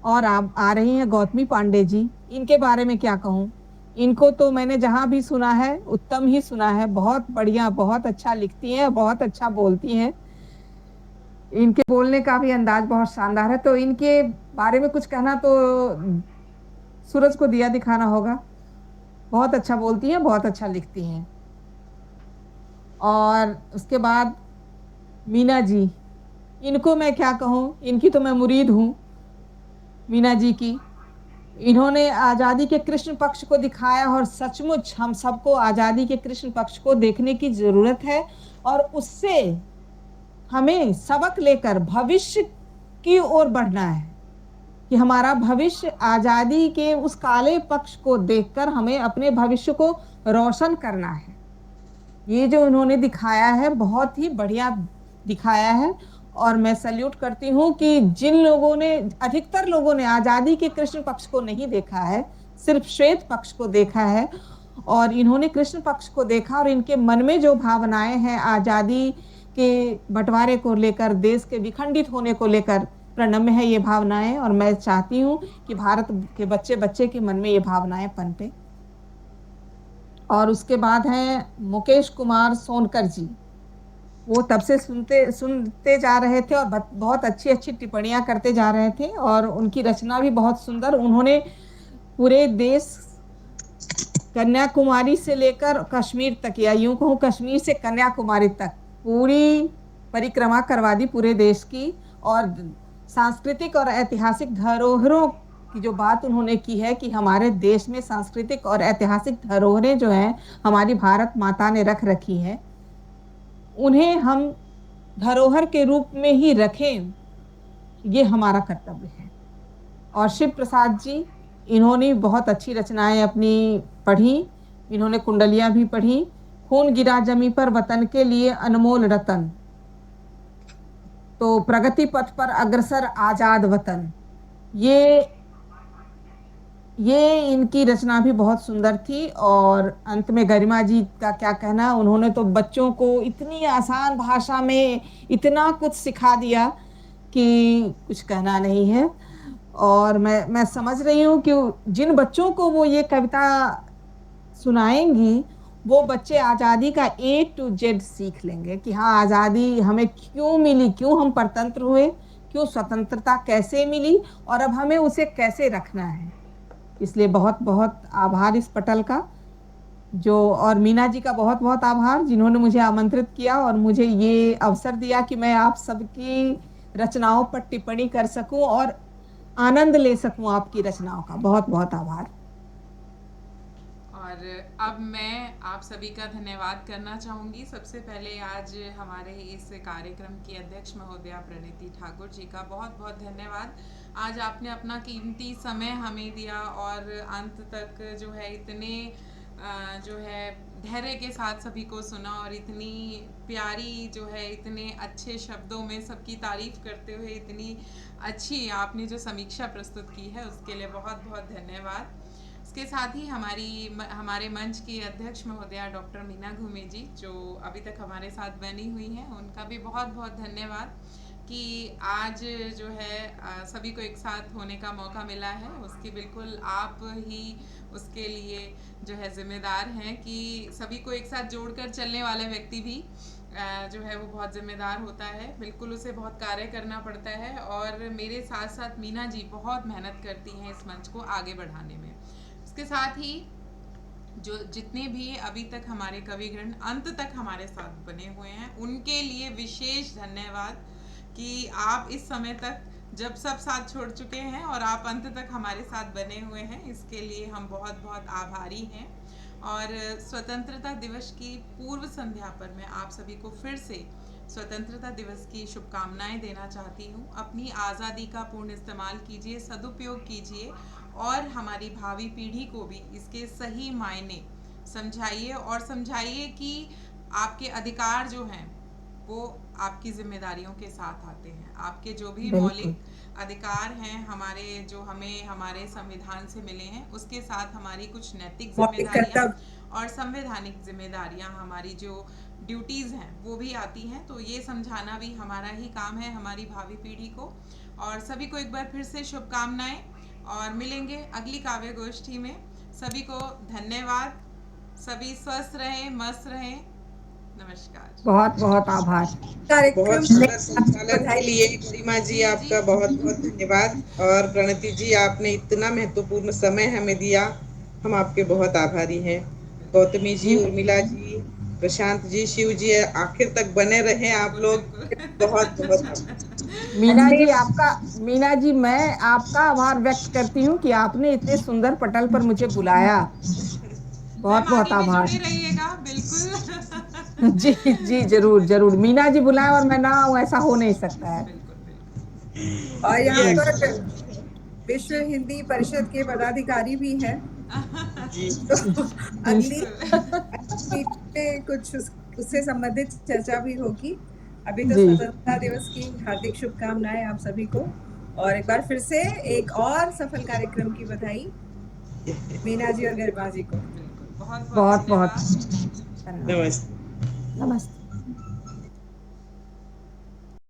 और आप आ रही हैं गौतमी पांडे जी, इनके बारे में क्या कहूँ, इनको तो मैंने जहाँ भी सुना है उत्तम ही सुना है। बहुत बढ़िया, बहुत अच्छा लिखती हैं, बहुत अच्छा बोलती हैं, इनके बोलने का भी अंदाज बहुत शानदार है। तो इनके बारे में कुछ कहना तो सूरज को दिया दिखाना होगा। बहुत अच्छा बोलती हैं, बहुत अच्छा लिखती हैं। और उसके बाद मीना जी, इनको मैं क्या कहूँ, इनकी तो मैं मुरीद हूँ मीना जी की। इन्होंने आज़ादी के कृष्ण पक्ष को दिखाया, और सचमुच हम सबको आज़ादी के कृष्ण पक्ष को देखने की ज़रूरत है, और उससे हमें सबक लेकर भविष्य की ओर बढ़ना है, कि हमारा भविष्य आज़ादी के उस काले पक्ष को देखकर हमें अपने भविष्य को रोशन करना है। ये जो उन्होंने दिखाया है, बहुत ही बढ़िया दिखाया है। और मैं सल्यूट करती हूँ कि जिन लोगों ने, अधिकतर लोगों ने आज़ादी के कृष्ण पक्ष को नहीं देखा है, सिर्फ श्वेत पक्ष को देखा है, और इन्होंने कृष्ण पक्ष को देखा, और इनके मन में जो भावनाएं हैं आज़ादी के बंटवारे को लेकर, देश के विखंडित होने को लेकर, प्रणम्य है ये भावनाएं। और मैं चाहती हूँ कि भारत के बच्चे बच्चे के मन में ये भावनाएं पनपे। और उसके बाद हैं मुकेश कुमार सोनकर जी, वो तब से सुनते जा रहे थे और बहुत अच्छी अच्छी टिप्पणियाँ करते जा रहे थे, और उनकी रचना भी बहुत सुंदर। उन्होंने पूरे देश, कन्याकुमारी से लेकर कश्मीर तक, या यूँ कहूँ कश्मीर से कन्याकुमारी तक पूरी परिक्रमा करवा दी पूरे देश की, और सांस्कृतिक और ऐतिहासिक धरोहरों की जो बात उन्होंने की है कि हमारे देश में सांस्कृतिक और ऐतिहासिक धरोहरें जो हैं हमारी भारत माता ने रख रखी हैं, उन्हें हम धरोहर के रूप में ही रखें, ये हमारा कर्तव्य है। और शिव प्रसाद जी, इन्होंने बहुत अच्छी रचनाएं अपनी पढ़ी, इन्होंने कुंडलियां भी पढ़ी। खून गिरा जमी पर वतन के लिए अनमोल रतन, तो प्रगति पथ पर अग्रसर आजाद वतन, ये इनकी रचना भी बहुत सुंदर थी। और अंत में गरिमा जी का क्या कहना, उन्होंने तो बच्चों को इतनी आसान भाषा में इतना कुछ सिखा दिया कि कुछ कहना नहीं है। और मैं समझ रही हूँ कि जिन बच्चों को वो ये कविता सुनाएंगी, वो बच्चे आज़ादी का A to Z सीख लेंगे कि हाँ, आज़ादी हमें क्यों मिली, क्यों हम परतंत्र हुए, क्यों स्वतंत्रता कैसे मिली और अब हमें उसे कैसे रखना है। इसलिए बहुत बहुत आभार इस पटल का, और मीना जी का बहुत बहुत आभार जिन्होंने मुझे आमंत्रित किया और मुझे ये अवसर दिया कि मैं आप सबकी रचनाओं पर टिप्पणी कर सकूं और आनंद ले सकूं आपकी रचनाओं का। बहुत बहुत आभार। और अब मैं आप सभी का धन्यवाद करना चाहूँगी। सबसे पहले आज हमारे इस कार्यक्रम की अध्यक्ष महोदया प्रणीति ठाकुर जी का बहुत बहुत धन्यवाद। आज आपने अपना कीमती समय हमें दिया और अंत तक जो है इतने जो है धैर्य के साथ सभी को सुना और इतनी प्यारी जो है इतने अच्छे शब्दों में सबकी तारीफ करते हुए इतनी अच्छी आपने जो समीक्षा प्रस्तुत की है, उसके लिए बहुत बहुत धन्यवाद। इसके साथ ही हमारे मंच की अध्यक्ष महोदया डॉक्टर मीना घूमे जी, जो अभी तक हमारे साथ बनी हुई हैं, उनका भी बहुत बहुत धन्यवाद कि आज जो है सभी को एक साथ होने का मौका मिला है। उसकी बिल्कुल आप ही उसके लिए जो है जिम्मेदार हैं कि सभी को एक साथ जोड़कर चलने वाले व्यक्ति भी जो है वो बहुत जिम्मेदार होता है। बिल्कुल उसे बहुत कार्य करना पड़ता है और मेरे साथ साथ मीना जी बहुत मेहनत करती हैं इस मंच को आगे बढ़ाने में। इसके साथ ही जो जितने भी अभी तक हमारे कविगण अंत तक हमारे साथ बने हुए हैं, उनके लिए विशेष धन्यवाद कि आप इस समय तक जब सब साथ छोड़ चुके हैं और आप अंत तक हमारे साथ बने हुए हैं, इसके लिए हम बहुत बहुत आभारी हैं। और स्वतंत्रता दिवस की पूर्व संध्या पर मैं आप सभी को फिर से स्वतंत्रता दिवस की शुभकामनाएं देना चाहती हूँ। अपनी आज़ादी का पूर्ण इस्तेमाल कीजिए, सदुपयोग कीजिए और हमारी भावी पीढ़ी को भी इसके सही मायने समझाइए और समझाइए कि आपके अधिकार जो हैं वो आपकी जिम्मेदारियों के साथ आते हैं। आपके जो भी मौलिक अधिकार हैं हमें हमारे संविधान से मिले हैं, उसके साथ हमारी कुछ नैतिक जिम्मेदारियां और संवैधानिक जिम्मेदारियां, हमारी जो ड्यूटीज़ हैं वो भी आती हैं। तो ये समझाना भी हमारा ही काम है हमारी भावी पीढ़ी को। और सभी को एक बार फिर से शुभकामनाएं और मिलेंगे अगली काव्य गोष्ठी में। सभी को धन्यवाद। सभी स्वस्थ रहें, मस्त रहें। नमस्कार। बहुत बहुत आभार। बहुत सुंदर संचालन के लिए गरिमा जी आपका बहुत बहुत धन्यवाद। और प्रणति जी, आपने इतना महत्वपूर्ण समय हमें दिया, हम आपके बहुत आभारी हैं। गौतमी जी, उर्मिला जी, प्रशांत जी, शिव जी, आखिर तक बने रहे आप लोग। बहुत बहुत मीना जी मैं आपका आभार व्यक्त करती हूँ कि आपने इतने सुंदर पटल पर मुझे बुलाया। बहुत बहुत आभार। बिल्कुल। जी जरूर जरूर। मीना जी बुलाएं और मैं ना आऊं, ऐसा हो नहीं सकता है। और यहाँ पर विश्व हिंदी परिषद के पदाधिकारी भी हैं। तो अगली में कुछ उससे संबंधित चर्चा भी होगी। अभी तो स्वतंत्रता दिवस की हार्दिक शुभकामनाएं आप सभी को, और एक बार फिर से एक और सफल कार्यक्रम की बधाई मीना जी और गरिमा जी को। बहुत बहुत नमस्ते।